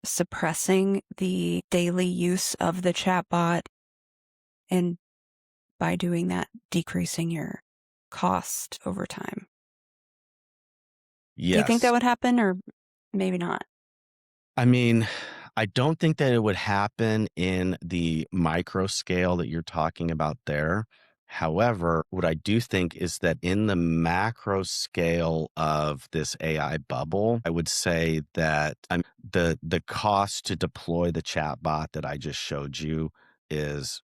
suppressing the daily use of the chatbot, and by doing that, decreasing your cost over time? Do you think that Yes. would happen, or maybe not? I mean, I don't think that it would happen in the micro scale that you're talking about there. However, what I do think is that in the macro scale of this AI bubble, I would say that the cost to deploy the chatbot that I just showed you is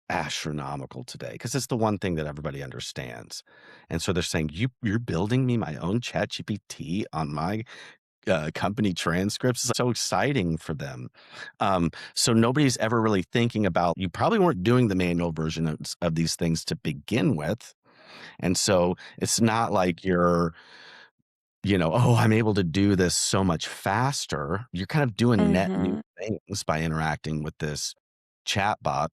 astronomical today because it's the one thing that everybody understands. And so they're saying, you're building me my own chat GPT on my company transcripts. It's so exciting for them. So nobody's ever really thinking about, you probably weren't doing the manual version of these things to begin with. And so it's not like you're, oh, I'm able to do this so much faster. You're kind of doing net new Mhm. things by interacting with this chatbot.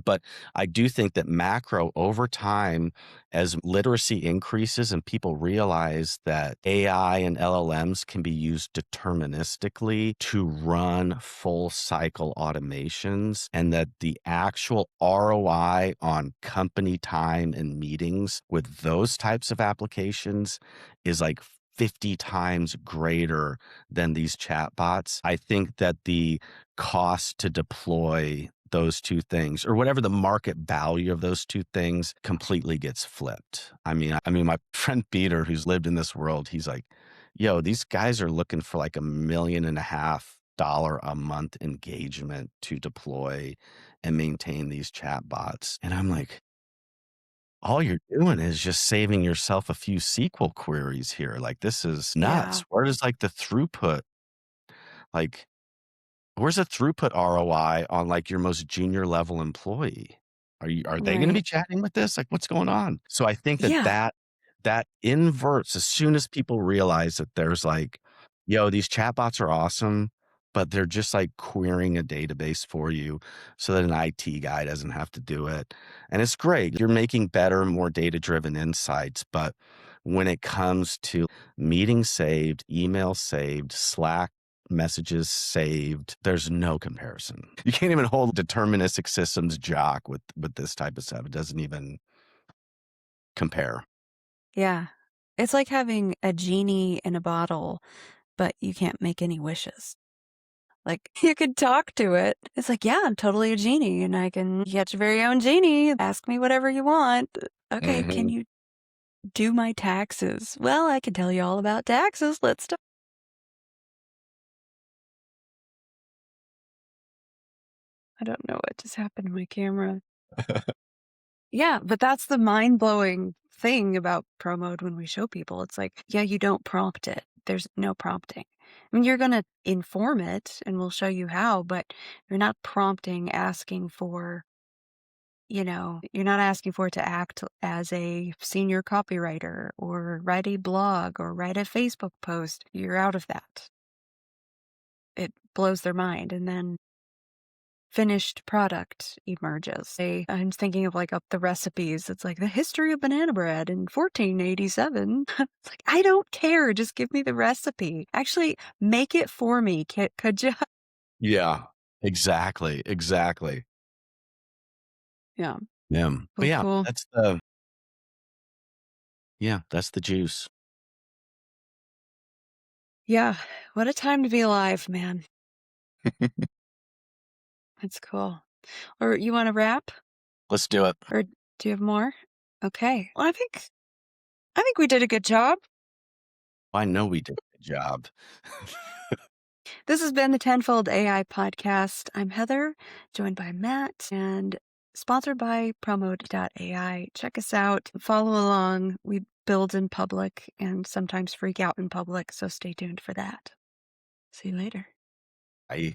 But I do think that macro over time, as literacy increases and people realize that AI and LLMs can be used deterministically to run full cycle automations, and that the actual ROI on company time and meetings with those types of applications is like 50 times greater than these chatbots. I think that the cost to deploy those two things, or whatever the market value of those two things, completely gets flipped. I mean, my friend Peter, who's lived in this world, he's like, yo, these guys are looking for like $1.5 million a month engagement to deploy and maintain these chatbots. And I'm like, all you're doing is just saving yourself a few SQL queries here. Like, this is Yeah. nuts. Where does like the throughput, like, where's the throughput ROI on, like, your most junior level employee? Are they gonna Right. be chatting with this? Like, what's going on? So I think that Yeah. that inverts as soon as people realize that there's like, "Yo, these chatbots are awesome, but they're just, like, querying a database for you so that an IT guy doesn't have to do it." And it's great. You're making better, more data-driven insights, but when it comes to meetings saved, email saved, Slack messages saved, there's no comparison. You can't even hold deterministic systems jock with this type of stuff. It doesn't even compare. Yeah. It's like having a genie in a bottle, but you can't make any wishes. Like, you could talk to it. It's like, "Yeah, I'm totally a genie, and I can get your very own genie. Ask me whatever you want." "Okay, can Mhm. you do my taxes?" "Well, I can tell you all about taxes. Let's talk." I don't know what just happened to my camera. Yeah, but that's the mind-blowing thing about Pro Mode when we show people. It's like, yeah, you don't prompt it. There's no prompting. I mean, you're gonna inform it, and we'll show you how, but you're not prompting, asking for, you're not asking for it to act as a senior copywriter or write a blog or write a Facebook post. You're out of that. It blows their mind, and then finished product emerges. I'm thinking of like up the recipes. It's like the history of banana bread in 1487. It's like, I don't care. Just give me the recipe. Actually, make it for me. Could you? Yeah. Exactly, exactly. Yeah. Yeah. But Cool, yeah, cool. that's the juice. Yeah. What a time to be alive, man. That's cool. Or you want to wrap? Let's do it. Or do you have more? Okay. Well, I think we did a good job. I know we did a good job. This has been the Tenfold AI podcast. I'm Heather, joined by Matt, and sponsored by Promode.ai. Check us out, follow along. We build in public and sometimes freak out in public, so stay tuned for that. See you later. I